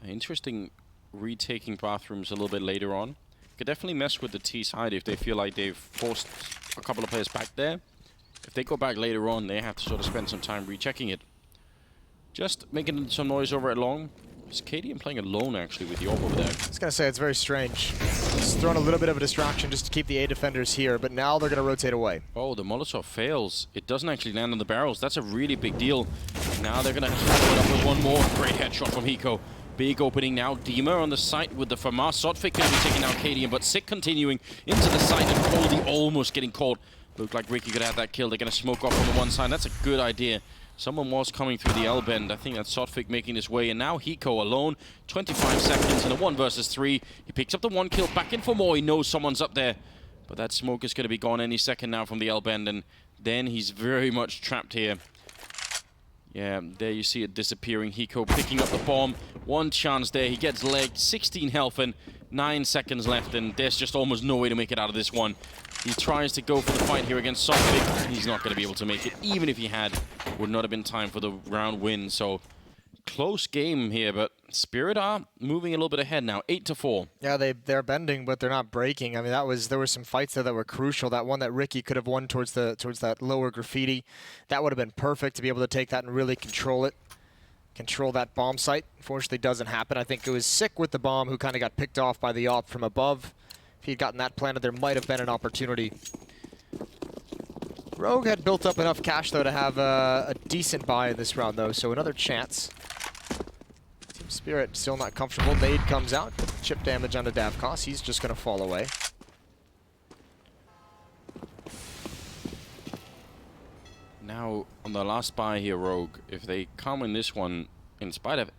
Interesting retaking bathrooms a little bit later on. Could definitely mess with the T side if they feel like they've forced a couple of players back there. If they go back later on, they have to sort of spend some time rechecking it. Just making some noise over at long. Is KDM playing alone actually with the orb over there? I was going to say it's very strange. He's throwing a little bit of a distraction just to keep the A defenders here, but now they're going to rotate away. Oh, the Molotov fails. It doesn't actually land on the barrels. That's a really big deal. Now they're going to follow it up with one more. Great headshot from Hiko. Big opening now. Dima on the site with the FAMAS. Sotvik going to be taking out KDM, but Sick continuing into the site, and Coldie almost getting caught. Looked like Ricky could have that kill. They're going to smoke off on the one side. That's a good idea. Someone was coming through the L bend. I think that's Sotvik making his way, and now Hiko alone. 25 seconds in a 1 versus 3. He picks up the one kill, back in for more. He knows someone's up there, but that smoke is going to be gone any second now from the L bend, and then he's very much trapped here. Yeah, there you see it disappearing. Hiko picking up the bomb. One chance there. He gets legged. 16 health and 9 seconds left, and there's just almost no way to make it out of this one. He tries to go for the fight here against Sotvik. He's not going to be able to make it. Even if he had, would not have been time for the round win. So, close game here, but Spirit are moving a little bit ahead now. 8-4. Yeah, they're bending, but they're not breaking. I mean, there were some fights there that were crucial. That one that Ricky could have won towards that lower graffiti, that would have been perfect to be able to take that and really control it. Control that bomb site. Unfortunately, doesn't happen. I think it was Sick with the bomb who kind of got picked off by the op from above. If he'd gotten that planted, there might have been an opportunity. Rogue had built up enough cash, though, to have a decent buy in this round, though, so another chance. Team Spirit still not comfortable. Nade comes out. Chip damage onto Davkos. He's just going to fall away. Now, on the last buy here, Rogue, if they come in this one, in spite of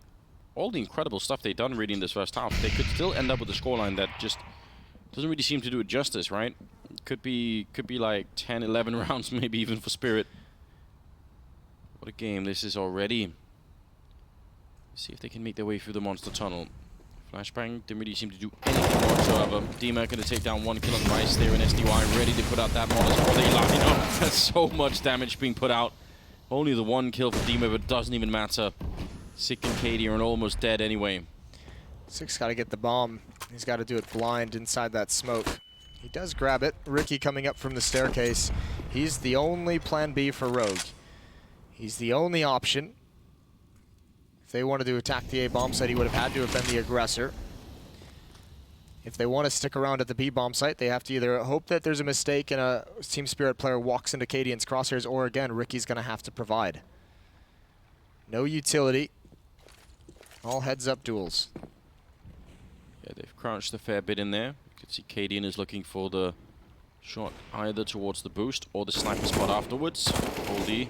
all the incredible stuff they've done really in this first half, they could still end up with a scoreline that just doesn't really seem to do it justice, right? Could be like 10, 11 rounds, maybe even for Spirit. What a game this is already. See if they can make their way through the monster tunnel. Flashbang didn't really seem to do anything whatsoever. Dima going to take down 1 kill on Rice there in SDY, ready to put out that Molotov. Are they lining up? There's so much damage being put out. Only the 1 kill for Dima, but it doesn't even matter. Sick and Katie are almost dead anyway. Six got to get the bomb. He's got to do it blind inside that smoke. He does grab it. Ricky coming up from the staircase. He's the only plan B for Rogue. He's the only option. If they wanted to attack the A bomb site, he would have had to have been the aggressor. If they want to stick around at the B bomb site, they have to either hope that there's a mistake and a Team Spirit player walks into Cadian's crosshairs, or again, Ricky's going to have to provide. No utility. All heads-up duels. Yeah, they've crouched a fair bit in there. You can see Cadian is looking for the shot either towards the boost or the sniper spot afterwards. Holdy,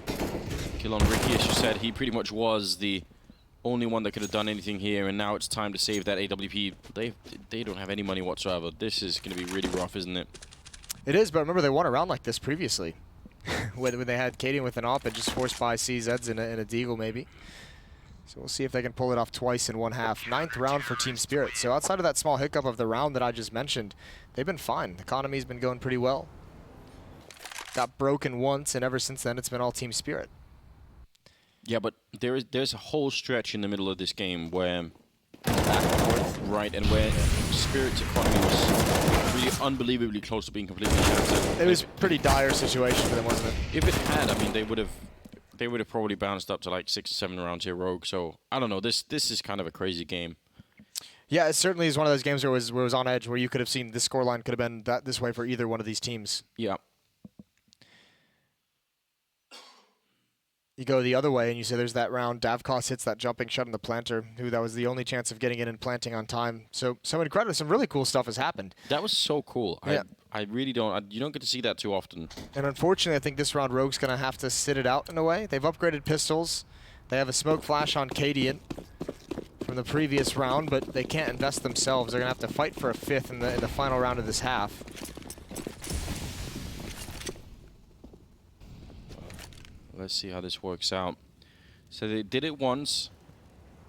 kill on Ricky, as you said, he pretty much was the only one that could have done anything here, and now it's time to save that AWP. They don't have any money whatsoever. This is going to be really rough, isn't it? It is, but remember they won a round like this previously. when they had Cadian with an op and just forced by CZs in a Deagle maybe. So we'll see if they can pull it off twice in one half. 9th round for Team Spirit. So outside of that small hiccup of the round that I just mentioned, they've been fine. The economy's been going pretty well. Got broken once, and ever since then it's been all Team Spirit. Yeah, but there's a whole stretch in the middle of this game where back and forth, right, and where Spirit's economy was really unbelievably close to being completely shattered. It was a pretty dire situation for them, wasn't it? If it had, I mean, they would have probably bounced up to like 6 or 7 rounds here, Rogue. So I don't know. This is kind of a crazy game. Yeah, it certainly is one of those games where it was on edge, where you could have seen this scoreline could have been this way for either one of these teams. Yeah. You go the other way and you say there's that round. Davkos hits that jumping shot on the planter, who that was the only chance of getting in and planting on time. So incredible. Some really cool stuff has happened. That was so cool. Yeah. I really don't. You don't get to see that too often. And unfortunately, I think this round Rogue's going to have to sit it out in a way. They've upgraded pistols. They have a smoke flash on Cadian from the previous round, but they can't invest themselves. They're going to have to fight for a 5th in the final round of this half. Let's see how this works out. So they did it once.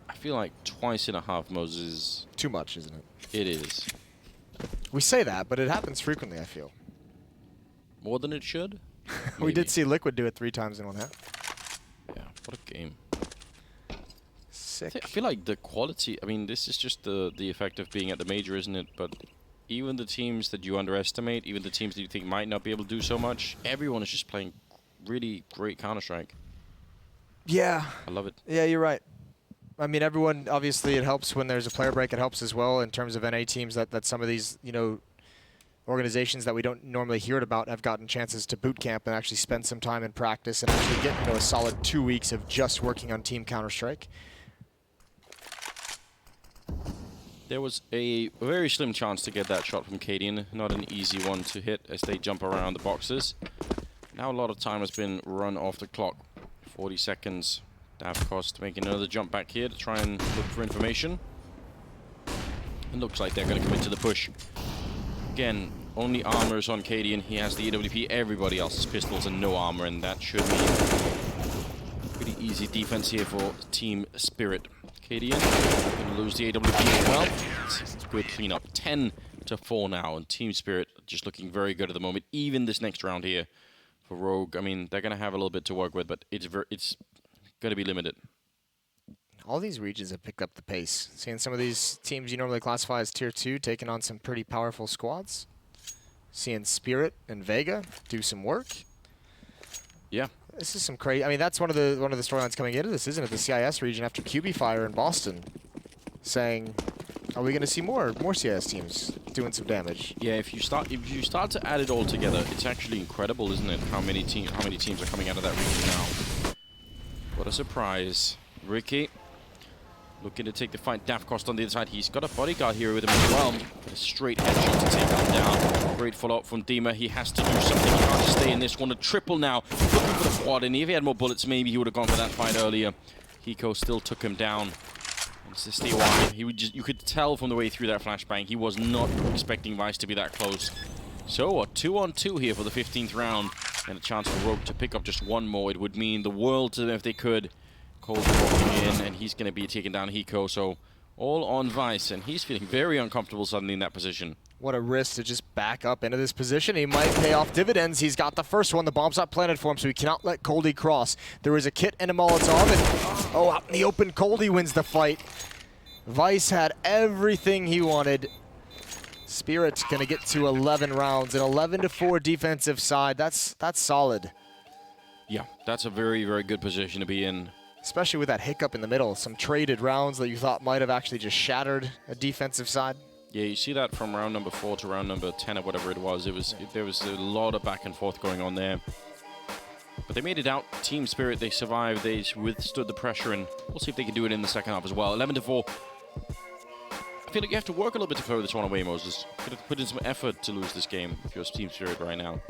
I feel like twice in a half, Moses. Too much, isn't it? It is. We say that, but it happens frequently, I feel. More than it should? We did see Liquid do it 3 times in one half. Yeah, what a game. Sick. I feel like the quality, I mean, this is just the effect of being at the major, isn't it? But even the teams that you underestimate, even the teams that you think might not be able to do so much, everyone is just playing really great Counter-Strike. Yeah. I love it. Yeah, you're right. I mean, everyone, obviously, it helps when there's a player break. It helps as well in terms of NA teams that some of these, organizations that we don't normally hear about have gotten chances to boot camp and actually spend some time in practice and actually get, a solid 2 weeks of just working on Team Counter-Strike. There was a very slim chance to get that shot from Cadian. Not an easy one to hit as they jump around the boxes. Now a lot of time has been run off the clock. 40 seconds. Davkos making another jump back here to try and look for information. It looks like they're going to come into the push. Again, only armors on Cadian. He has the AWP. Everybody else has pistols and no armor, and that should be pretty easy defense here for Team Spirit. Cadian going to lose the AWP as well. It's a good cleanup. 10-4 now, and Team Spirit just looking very good at the moment. Even this next round here for Rogue. I mean, they're going to have a little bit to work with, but it's going to be limited. All these regions have picked up the pace. Seeing some of these teams you normally classify as Tier 2 taking on some pretty powerful squads. Seeing Spirit and Vega do some work. Yeah. This is some crazy. I mean, that's one of the storylines coming into this, isn't it? The CIS region after QB Fire in Boston, saying, "Are we going to see more CIS teams doing some damage?" Yeah, if you start to add it all together, it's actually incredible, isn't it? How many teams are coming out of that region now? What a surprise! Ricky looking to take the fight. Davkos on the other side. He's got a bodyguard here with him as well. A straight headshot to take him down. Great follow-up from Dima. He has to do something. He hard to stay in this one. A triple now, looking for the quad, and if he had more bullets, maybe he would have gone for that fight earlier. Hiko still took him down. And it's the SDY. You could tell from the way through that flashbang, he was not expecting Vice to be that close. So a 2-on-2 here for the 15th round, and a chance for Rogue to pick up just one more. It would mean the world to them if they could. Cold walking in, and he's going to be taking down Hiko, so all on Vice, and he's feeling very uncomfortable suddenly in that position. What a risk to just back up into this position. He might pay off dividends. He's got the first one. The bomb's not planted for him, so he cannot let Coldie cross. There is a kit and a Molotov, and oh, out in the open, Coldie wins the fight. Vice had everything he wanted. Spirit's gonna get to 11 rounds, an 11-4 defensive side. That's solid. Yeah, that's a very, very good position to be in. Especially with that hiccup in the middle. Some traded rounds that you thought might have actually just shattered a defensive side. Yeah, you see that from round number 4 to round number 10 or whatever it was. There was a lot of back and forth going on there. But they made it out. Team Spirit, they survived. They withstood the pressure, and we'll see if they can do it in the second half as well. 11-4. I feel like you have to work a little bit to throw this one away, Moses. You have to put in some effort to lose this game if you're Team Spirit right now.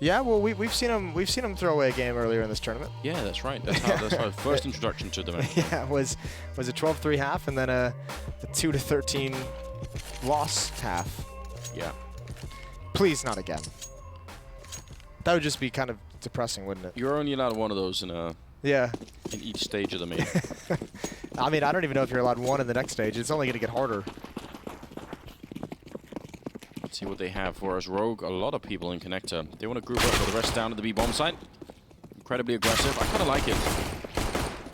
Yeah, well, we've seen him throw away a game earlier in this tournament. Yeah, that's right. That's our first introduction to them. Yeah, it was a 12-3 half and then a 2-13 loss half. Yeah. Please, not again. That would just be kind of depressing, wouldn't it? You're only allowed one of those in each stage of the main. I mean, I don't even know if you're allowed one in the next stage. It's only going to get harder. Let's see what they have for us. Rogue, a lot of people in Connector. They want to group up for the rest down to the B-bomb site. Incredibly aggressive. I kind of like it.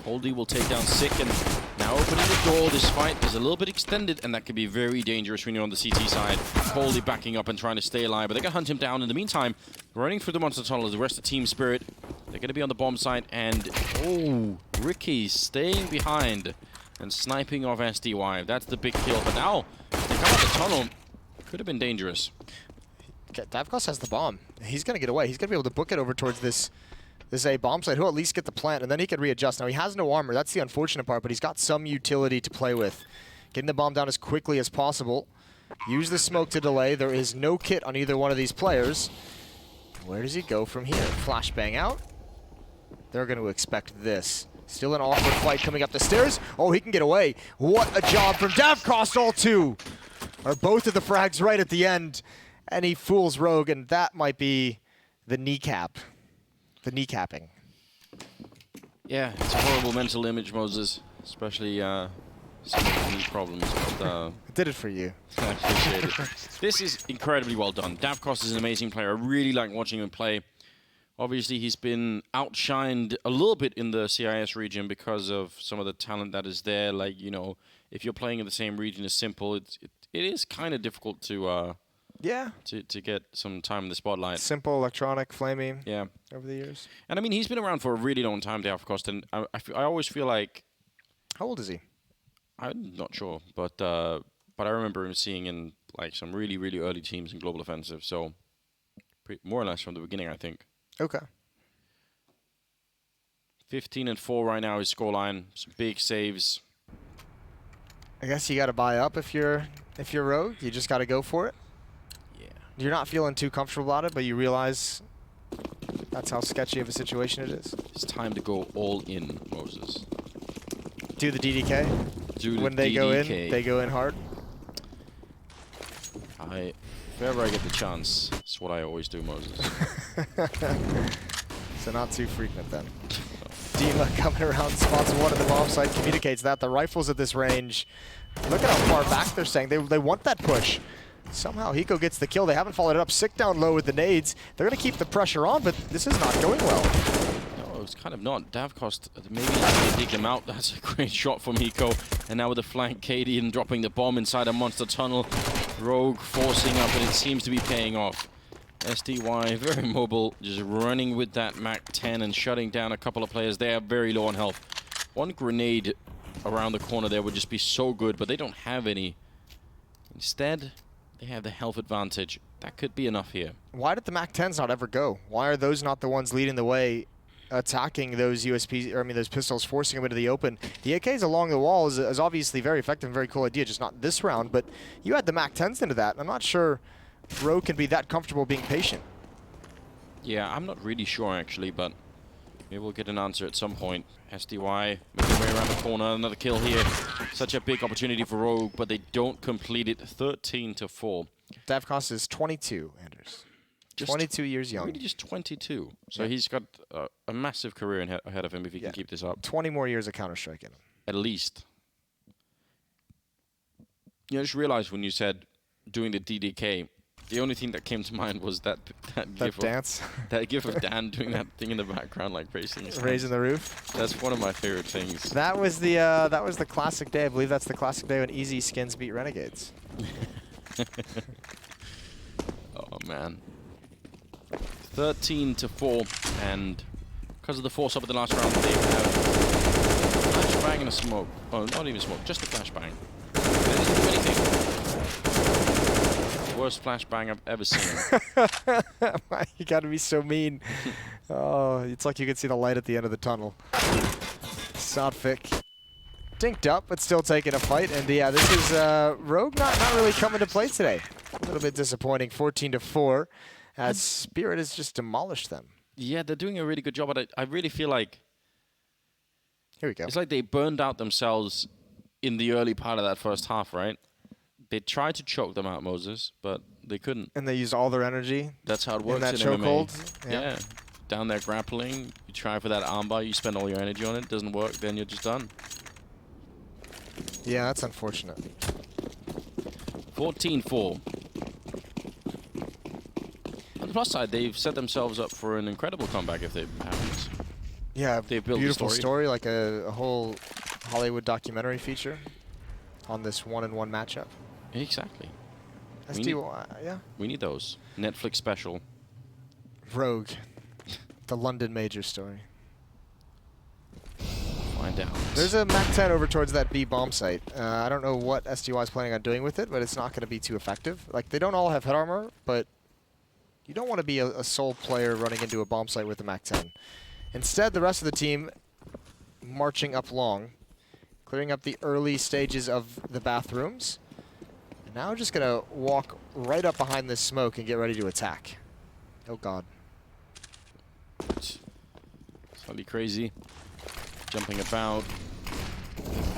Coldie will take down Sick, and now opening the door. This fight is a little bit extended, and that could be very dangerous when you're on the CT side. Coldie backing up and trying to stay alive, but they're going to hunt him down. In the meantime, running through the monster tunnel is the rest of Team Spirit. They're going to be on the bomb site, and oh, Ricky staying behind and sniping off SDY. That's the big kill, but now they come out the tunnel. Could have been dangerous. Davkos has the bomb. He's going to get away. He's going to be able to book it over towards this A bomb site. He'll at least get the plant, and then he can readjust. Now, he has no armor. That's the unfortunate part, but he's got some utility to play with. Getting the bomb down as quickly as possible. Use the smoke to delay. There is no kit on either one of these players. Where does he go from here? Flashbang out. They're going to expect this. Still an awkward fight coming up the stairs. Oh, he can get away. What a job from Davkos. All two are both of the frags right at the end. And he fools Rogue, and that might be the kneecap. The kneecapping. Yeah, it's a horrible mental image, Moses. Especially some of the knee problems. But, I did it for you. I appreciate it. This is incredibly well done. Davkos is an amazing player. I really like watching him play. Obviously, he's been outshined a little bit in the CIS region because of some of the talent that is there. Like, you know, if you're playing in the same region as Simple, it is kind of difficult to get some time in the spotlight. Simple, electronic, flamey. Yeah. Over the years. And I mean, he's been around for a really long time, Davkos, and I always feel like. How old is he? I'm not sure, but I remember him seeing in like some really, really early teams in Global Offensive. So more or less from the beginning, I think. Okay. 15-4 right now his scoreline. Some big saves. I guess you got to buy up if you're Rogue. You just got to go for it. Yeah. You're not feeling too comfortable about it, but you realize that's how sketchy of a situation it is. It's time to go all in, Moses. Do the DDK. When they go in, they go in hard. If ever I get the chance, it's what I always do, Moses. So not too frequent then. Dima coming around, spots one at the bomb site, communicates that. The rifles at this range, look at how far back they're saying. They want that push. Somehow Hiko gets the kill. They haven't followed it up. Sick down low with the nades. They're going to keep the pressure on, but this is not going well. No, it's kind of not. Davkos, maybe they dig him out. That's a great shot from Hiko. And now with the flank, Cadian dropping the bomb inside a monster tunnel. Rogue forcing up, and it seems to be paying off. SDY, very mobile, just running with that MAC-10 and shutting down a couple of players. They are very low on health. One grenade around the corner there would just be so good, but they don't have any. Instead, they have the health advantage. That could be enough here. Why did the MAC-10s not ever go? Why are those not the ones leading the way, attacking those USPs, or I mean those pistols, forcing them into the open? The AKs along the wall is obviously very effective and very cool idea, just not this round, but you had the MAC-10s into that. I'm not sure Rogue can be that comfortable being patient. Yeah, I'm not really sure actually, but maybe we'll get an answer at some point. SDY making their way around the corner, another kill here. Such a big opportunity for Rogue, but they don't complete it. 13-4. Davkos is 22, Anders. 22 years young. Really just 22. So he's got a massive career ahead of him if he can keep this up. 20 more years of Counter-Strike in him. At least. You know, I just realized when you said doing the DDK, the only thing that came to mind was that gif dance. That gif of Dan doing that thing in the background, like raising his hands. Raising the roof. That's one of my favorite things. That was the classic day. I believe that's the classic day when Easy Skins beat Renegades. Oh man. 13-4, and because of the force up at the last round, they have flashbang and a smoke. Oh, not even smoke, just a flashbang. They didn't do anything. Worst flashbang I've ever seen. You gotta be so mean. Oh, it's like you can see the light at the end of the tunnel. Sodfic dinked up, but still taking a fight. And yeah, this is Rogue not really coming to play today. A little bit disappointing, 14-4. As Spirit has just demolished them. Yeah, they're doing a really good job, but I really feel like Here we go. it's like they burned out themselves in the early part of that first half, right? They tried to choke them out, Moses, but they couldn't. And they used all their energy. That's how it works that in MMA. chokehold. Yeah. Down there grappling, you try for that armbar, you spend all your energy on it, doesn't work, then you're just done. Yeah, that's unfortunate. 14-4. On the plus side, they've set themselves up for an incredible comeback if they haven't. Yeah, They've built beautiful the story, like a whole Hollywood documentary feature on this 1-on-1 matchup. Exactly. SDY, yeah. We need those. Netflix special. Rogue, the London Major story. Find out. There's a MAC-10 over towards that B bomb site. I don't know what SDY is planning on doing with it, but it's not going to be too effective. Like, they don't all have head armor, but you don't want to be a sole player running into a bomb site with a MAC-10. Instead, the rest of the team marching up long, clearing up the early stages of the bathrooms. And now just going to walk right up behind this smoke and get ready to attack. Oh, God. Slightly crazy. Jumping about.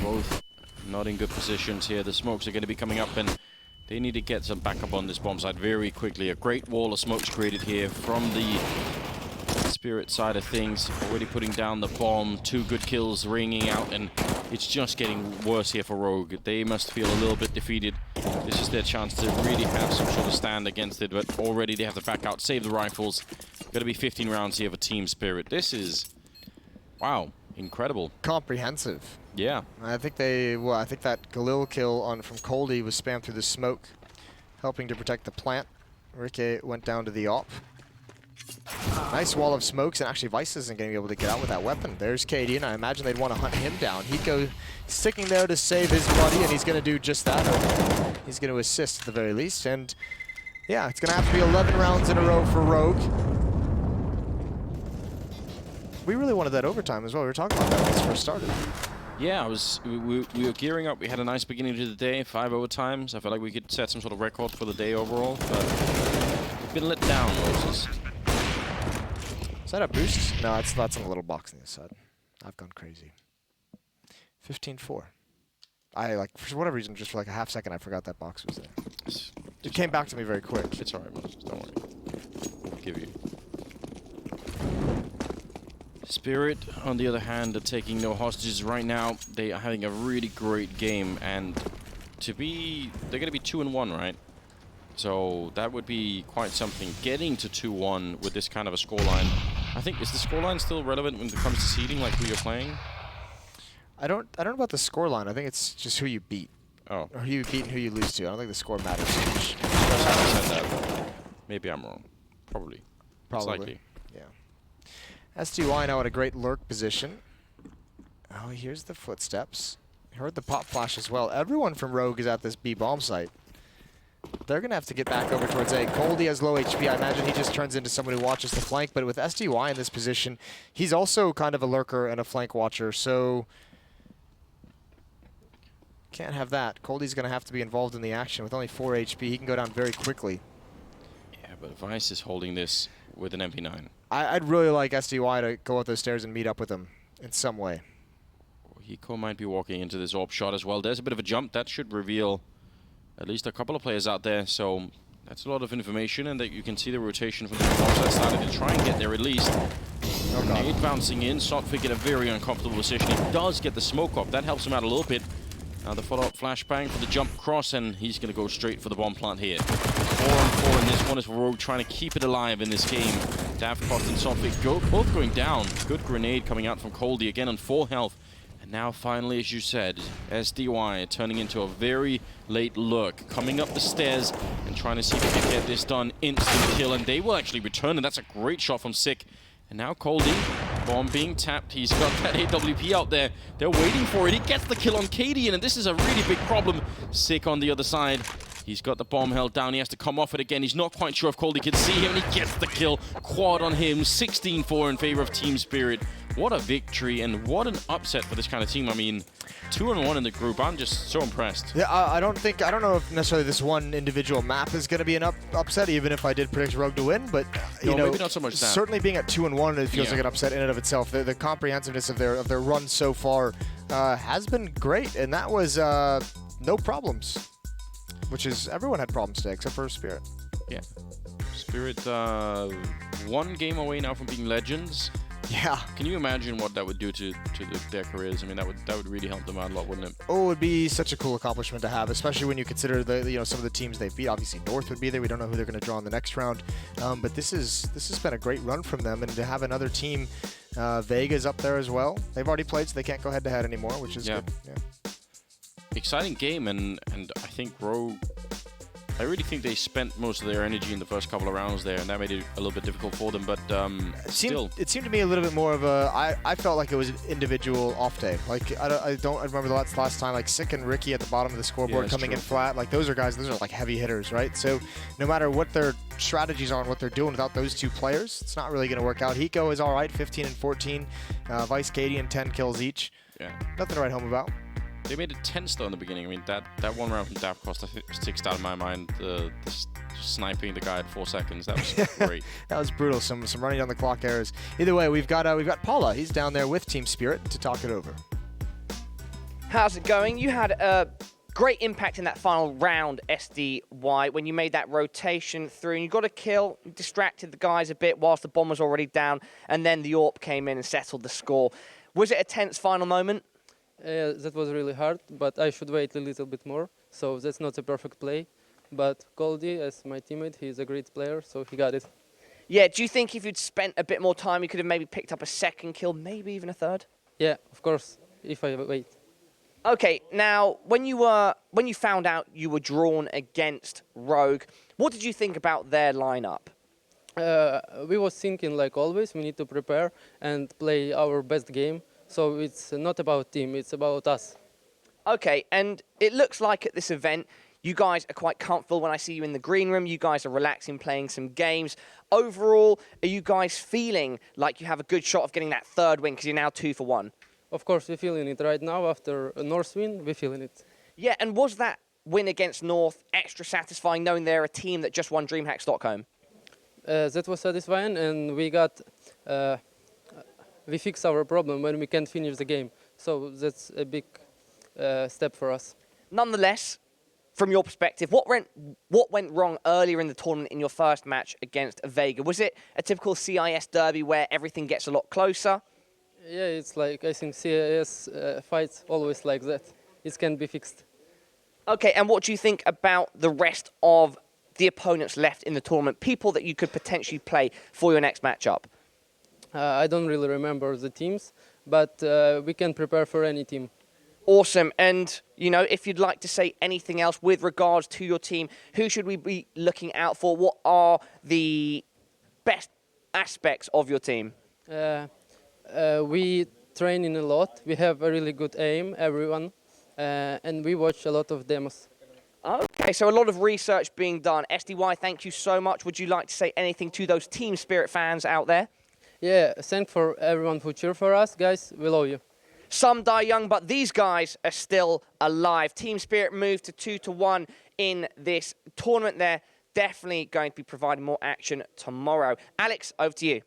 Both not in good positions here. The smokes are going to be coming up, and they need to get some backup on this bomb site very quickly. A great wall of smokes created here from the Spirit side of things. Already putting down the bomb. 2 good kills ringing out, and it's just getting worse here for Rogue. They must feel a little bit defeated. This is their chance to really have some sort of stand against it, but already they have to back out, save the rifles. Gonna be 15 rounds here for Team Spirit. This is, wow, incredible. Comprehensive. Yeah. I think I think that Galil kill from Coldy was spammed through the smoke, helping to protect the plant. Rikke went down to the op. Nice wall of smokes, and actually Vice isn't going to be able to get out with that weapon. There's KD, and I imagine they'd want to hunt him down. He'd go sticking there to save his buddy, and he's going to do just that. He's going to assist at the very least, and yeah, it's going to have to be 11 rounds in a row for Rogue. We really wanted that overtime as well. We were talking about that when this first started. Yeah, we were gearing up. We had a nice beginning to the day, 5 overtimes. I felt like we could set some sort of record for the day overall, but we've been let down, Moses. Is that a boost? No, that's in a little box on the side. I've gone crazy. 15-4. I, like, for whatever reason, just for like a half second, I forgot that box was there. It came back to me very quick. It's alright, Moses. Don't worry. We'll give you. Spirit, on the other hand, are taking no hostages right now. They are having a really great game, and they're going to be 2-1, right? So that would be quite something. Getting to 2-1 with this kind of a scoreline. I think, is the scoreline still relevant when it comes to seeding, like who you're playing? I don't know about the scoreline. I think it's just who you beat. Oh. Or who you beat and who you lose to. I don't think the score matters so much. I said that. Maybe I'm wrong. Probably. It's likely. Yeah. SDY now at a great lurk position. Oh, here's the footsteps. Heard the pop flash as well. Everyone from Rogue is at this B bomb site. They're going to have to get back over towards A. Coldy has low HP. I imagine he just turns into someone who watches the flank. But with SDY in this position, he's also kind of a lurker and a flank watcher. So can't have that. Coldy's going to have to be involved in the action. With only 4 HP, he can go down very quickly. Yeah, but Vice is holding this with an MP9. I'd really like SDY to go up those stairs and meet up with him in some way. Hiko might be walking into this AWP shot as well. There's a bit of a jump. That should reveal at least a couple of players out there. So that's a lot of information, and that you can see the rotation from the bombs that started to try and get there at least. Grenade bouncing in. Sotfig in a very uncomfortable position. He does get the smoke up. That helps him out a little bit. Now the follow-up flashbang for the jump across, and he's going to go straight for the bomb plant here. 4-on-4 in this one is Rogue trying to keep it alive in this game. Davcost and Sotfig both going down. Good grenade coming out from Coldy, again on 4 health. And now finally, as you said, SDY turning into a very late look, coming up the stairs and trying to see if he can get this done. Instant kill, and they will actually return, and that's a great shot from Sick. And now Coldy, bomb being tapped. He's got that AWP out there. They're waiting for it. He gets the kill on Cadian, and this is a really big problem. Sick on the other side. He's got the bomb held down. He has to come off it again. He's not quite sure if Coldy can see him, and he gets the kill. Quad on him. 16-4 in favor of Team Spirit. What a victory, and what an upset for this kind of team. I mean, 2-1 in the group. I'm just so impressed. Yeah, I don't know if necessarily this one individual map is going to be an upset, even if I did predict Rogue to win. But you know, maybe not so much that. Certainly being at 2-1, it feels like an upset in and of itself. The comprehensiveness of their run so far has been great, and that was no problems. Which is, everyone had problems today except for Spirit. Yeah. Spirit 1 game away now from being legends. Yeah. Can you imagine what that would do to their careers? I mean, that would really help them out a lot, wouldn't it? Oh, it would be such a cool accomplishment to have, especially when you consider some of the teams they beat. Obviously, North would be there. We don't know who they're going to draw in the next round, but this has been a great run from them, and to have another team, Vega's up there as well. They've already played, so they can't go head-to-head anymore, which is good. Yeah. Exciting game, and I think Rogue, I really think they spent most of their energy in the first couple of rounds there, and that made it a little bit difficult for them, but still. It seemed to me a little bit more of I felt like it was an individual off day. Like, I remember the last time, like Sick and Ricky at the bottom of the scoreboard coming in flat. Like, those are like heavy hitters, right? So no matter what their strategies are and what they're doing without those two players, it's not really going to work out. Hiko is all right, 15 and 14. Vice Cadian, 10 kills each. Yeah. Nothing to write home about. They made it tense though in the beginning. I mean, that one round from Davcost sticks out of my mind. The sniping the guy at 4 seconds. That was great. That was brutal. Some running down the clock errors. Either way, we've got Paula. He's down there with Team Spirit to talk it over. How's it going? You had a great impact in that final round, SDY, when you made that rotation through, and you got a kill, distracted the guys a bit whilst the bomb was already down, and then the AWP came in and settled the score. Was it a tense final moment? That was really hard, but I should wait a little bit more, so that's not a perfect play. But Coldy, as my teammate, he's a great player, so he got it. Yeah, do you think if you'd spent a bit more time, you could have maybe picked up a second kill, maybe even a third? Yeah, of course, if I wait. Okay, now, when you found out you were drawn against Rogue, what did you think about their lineup? We was thinking, like always, we need to prepare and play our best game. So it's not about team, it's about us. Okay, and it looks like at this event, you guys are quite comfortable. When I see you in the green room, you guys are relaxing, playing some games. Overall, are you guys feeling like you have a good shot of getting that third win because you're now 2 for 1? Of course, we're feeling it right now. After a North win, we're feeling it. Yeah, and was that win against North extra satisfying, knowing they're a team that just won DreamHack Stockholm? That was satisfying, and we fixed our problem when we can't finish the game. So that's a big step for us. Nonetheless, from your perspective, what went wrong earlier in the tournament in your first match against Vega? Was it a typical CIS derby where everything gets a lot closer? Yeah, it's like, I think CIS fights always like that. It can be fixed. Okay, and what do you think about the rest of the opponents left in the tournament? People that you could potentially play for your next matchup? I don't really remember the teams, but we can prepare for any team. Awesome. And, you know, if you'd like to say anything else with regards to your team, who should we be looking out for? What are the best aspects of your team? We train in a lot. We have a really good aim, everyone, and we watch a lot of demos. Okay, so a lot of research being done. SDY, thank you so much. Would you like to say anything to those Team Spirit fans out there? Yeah, thanks for everyone who cheer for us, guys. We love you. Some die young, but these guys are still alive. Team Spirit moved to 2-1 in this tournament there. definitely going to be providing more action tomorrow. Alex, over to you.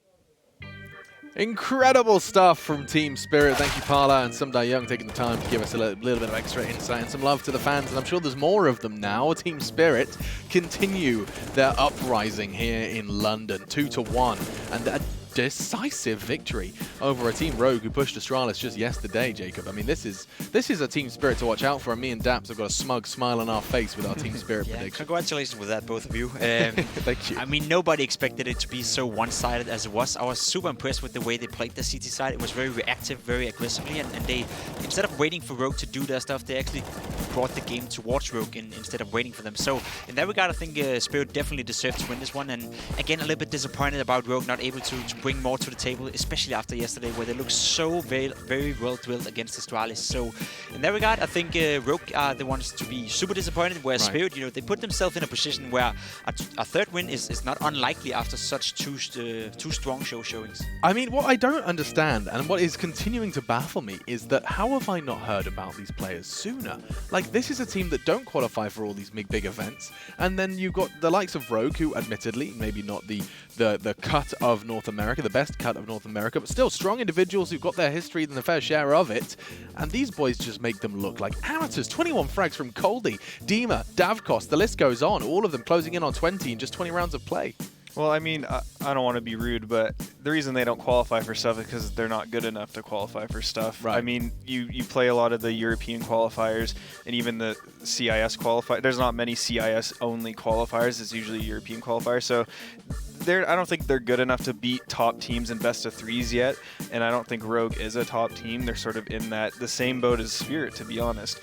Incredible stuff from Team Spirit. Thank you, Parla and Sumdai Young, taking the time to give us a little bit of extra insight and some love to the fans. And I'm sure there's more of them now. Team Spirit continue their uprising here in London, 2-1. And a decisive victory over a Team Rogue who pushed Astralis just yesterday, Jacob. I mean, this is a Team Spirit to watch out for, and me and Daps have got a smug smile on our face with our Team Spirit prediction. Congratulations with that, both of you. Thank you. I mean, nobody expected it to be so one-sided as it was. I was super impressed with the way they played the CT side. It was very reactive, very aggressively, and they, instead of waiting for Rogue to do their stuff, they actually brought the game towards Rogue instead of waiting for them. So in that regard, I think Spirit definitely deserved to win this one. And again, a little bit disappointed about Rogue not able to bring more to the table, especially after yesterday, where they looked so very well drilled against Astralis. So in that regard, I think Rogue are the ones to be super disappointed, where Spirit, they put themselves in a position where a third win is not unlikely after such two strong showings. I mean, what I don't understand, and what is continuing to baffle me, is that how have I not heard about these players sooner? Like, this is a team that don't qualify for all these big events, and then you've got the likes of Rogue, who admittedly, maybe not the cut of North America, the best cut of North America, but still strong individuals who've got their history and their fair share of it, and these boys just make them look like amateurs. 21 frags from Coldy, Dima, Davkos, the list goes on, all of them closing in on 20 in just 20 rounds of play. Well, I mean, I don't want to be rude, but the reason they don't qualify for stuff is because they're not good enough to qualify for stuff. Right. I mean, you play a lot of the European qualifiers and even the CIS qualifier. There's not many CIS-only qualifiers. It's usually European qualifiers. So I don't think they're good enough to beat top teams in best of threes yet, and I don't think Rogue is a top team. They're sort of in the same boat as Spirit, to be honest.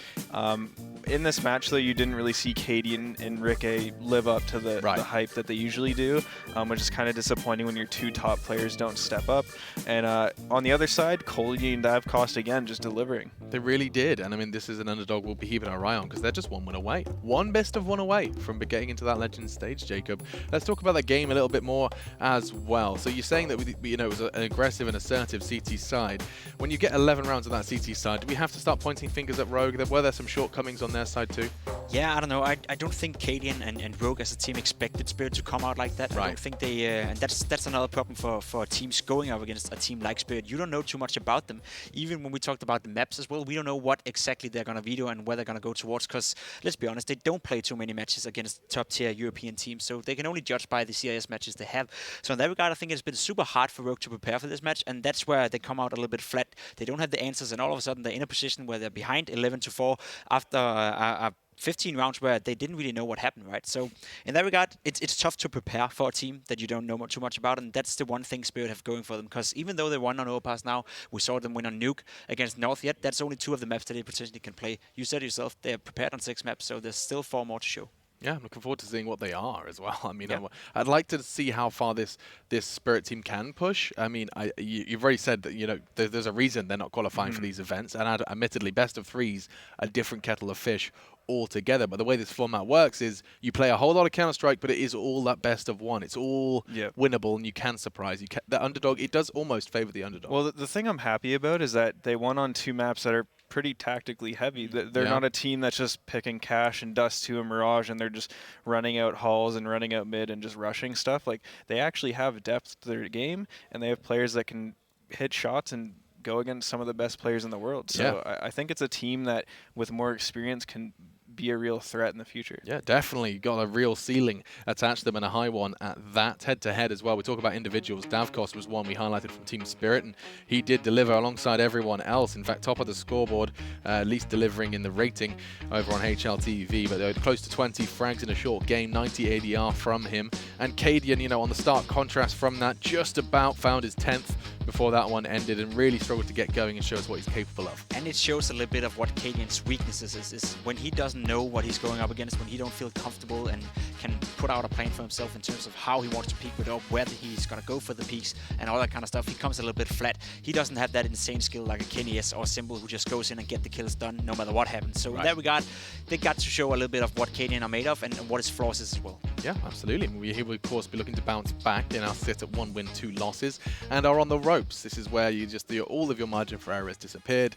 In this match, though, you didn't really see Katie and Ricky live up to the hype that they usually do, which is kind of disappointing when your two top players don't step up. And on the other side, Coley and Davkost, again, just delivering. They really did, and I mean, this is an underdog we'll be keeping our eye on, because they're just one win away. One best of one away from getting into that Legends stage, Jacob. Let's talk about that game a little bit more as well. So you're saying that it was an aggressive and assertive CT side. When you get 11 rounds on that CT side, do we have to start pointing fingers at Rogue? Were there some shortcomings on their side too? Yeah, I don't know. I don't think Cadian and Rogue as a team expected Spirit to come out like that. I don't think they... and that's another problem for teams going up against a team like Spirit. You don't know too much about them. Even when we talked about the maps as well, we don't know what exactly they're going to veto and where they're going to go towards, because, let's be honest, they don't play too many matches against top-tier European teams, so they can only judge by the CIS matches they have. So in that regard, I think it's been super hard for Rogue to prepare for this match, and that's where they come out a little bit flat. They don't have the answers, and all of a sudden they're in a position where they're behind 11-4 after 15 rounds where they didn't really know what happened, right? So in that regard, it's tough to prepare for a team that you don't know too much about, and that's the one thing Spirit have going for them, because even though they won on Overpass now, we saw them win on Nuke against North yet, that's only 2 of the maps that they potentially can play. You said yourself, they're prepared on 6 maps, so there's still 4 more to show. Yeah, I'm looking forward to seeing what they are as well. I mean, I'd like to see how far this Spirit team can push. I mean, you've already said that, there's a reason they're not qualifying for these events. And admittedly, best of threes, a different kettle of fish altogether. But the way this format works is you play a whole lot of Counter-Strike, but it is all that best of one. It's all winnable, and you can surprise. The underdog, it does almost favor the underdog. Well, the thing I'm happy about is that they won on 2 maps that are pretty tactically heavy. They're not a team that's just picking cash and dust to a Mirage and they're just running out halls and running out mid and just rushing stuff. Like, they actually have depth to their game, and they have players that can hit shots and go against some of the best players in the world. So I think it's a team that, with more experience, can be a real threat in the future. Yeah, definitely got a real ceiling attached to them, and a high one at that. Head-to-head as well. We talk about individuals. Davkos was one we highlighted from Team Spirit, and he did deliver alongside everyone else. In fact, top of the scoreboard, at least delivering in the rating over on HLTV, but they were close to 20 frags in a short game, 90 ADR from him. And Cadian, on the stark contrast from that, just about found his 10th before that one ended, and really struggled to get going and show us what he's capable of. And it shows a little bit of what Cadian's weaknesses is when he doesn't know what he's going up against, when he don't feel comfortable and can put out a plan for himself in terms of how he wants to peak with up, whether he's going to go for the peaks and all that kind of stuff. He comes a little bit flat. He doesn't have that insane skill like a Kenny S or Symbol, who just goes in and get the kills done no matter what happens. So in that regard, they got to show a little bit of what Cadian are made of and what his flaws is as well. Yeah, absolutely. We will, of course, be looking to bounce back in our sit at 1 win, 2 losses, and are on the ropes. This is where you just all of your margin for error has disappeared.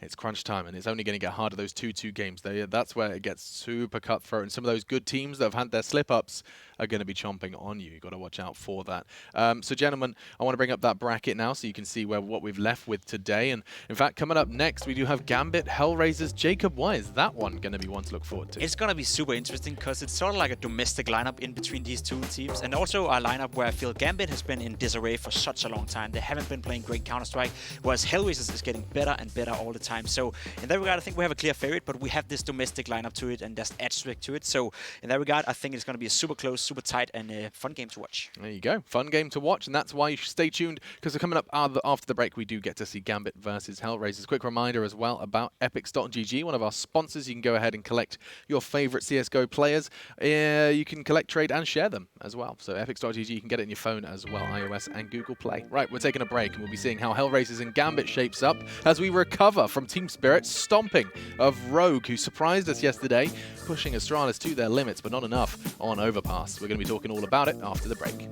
It's crunch time, and it's only going to get harder. Those 2-2 games, that's where it gets super cutthroat. And some of those good teams that have had their slip-ups are going to be chomping on you. You've got to watch out for that. So, gentlemen, I want to bring up that bracket now so you can see what we've left with today. And, in fact, coming up next, we do have Gambit, Hellraisers, Jacob. Why is that one going to be one to look forward to? It's going to be super interesting because it's sort of like a domestic lineup in between these two teams, and also a lineup where I feel Gambit has been in disarray for such a long time. They haven't been playing great Counter-Strike, whereas Hellraisers is getting better and better all the time. So in that regard, I think we have a clear favorite, but we have this domestic lineup to it and there's asterisk to it. So in that regard, I think it's going to be a super close, super tight, and a fun game to watch. There you go. Fun game to watch, and that's why you should stay tuned, because coming up after the break, we do get to see Gambit versus Hellraisers. Quick reminder as well about epics.gg, one of our sponsors. You can go ahead and collect your favorite CSGO players. You can collect, trade, and share them as well. So epics.gg, you can get it in your phone as well, iOS and Google Play. Right, we're taking a break, and we'll be seeing how Hellraisers and Gambit shapes up as we recover from Team Spirit's stomping of Rogue, who surprised us yesterday, pushing Astralis to their limits, but not enough on Overpass. We're going to be talking all about it after the break.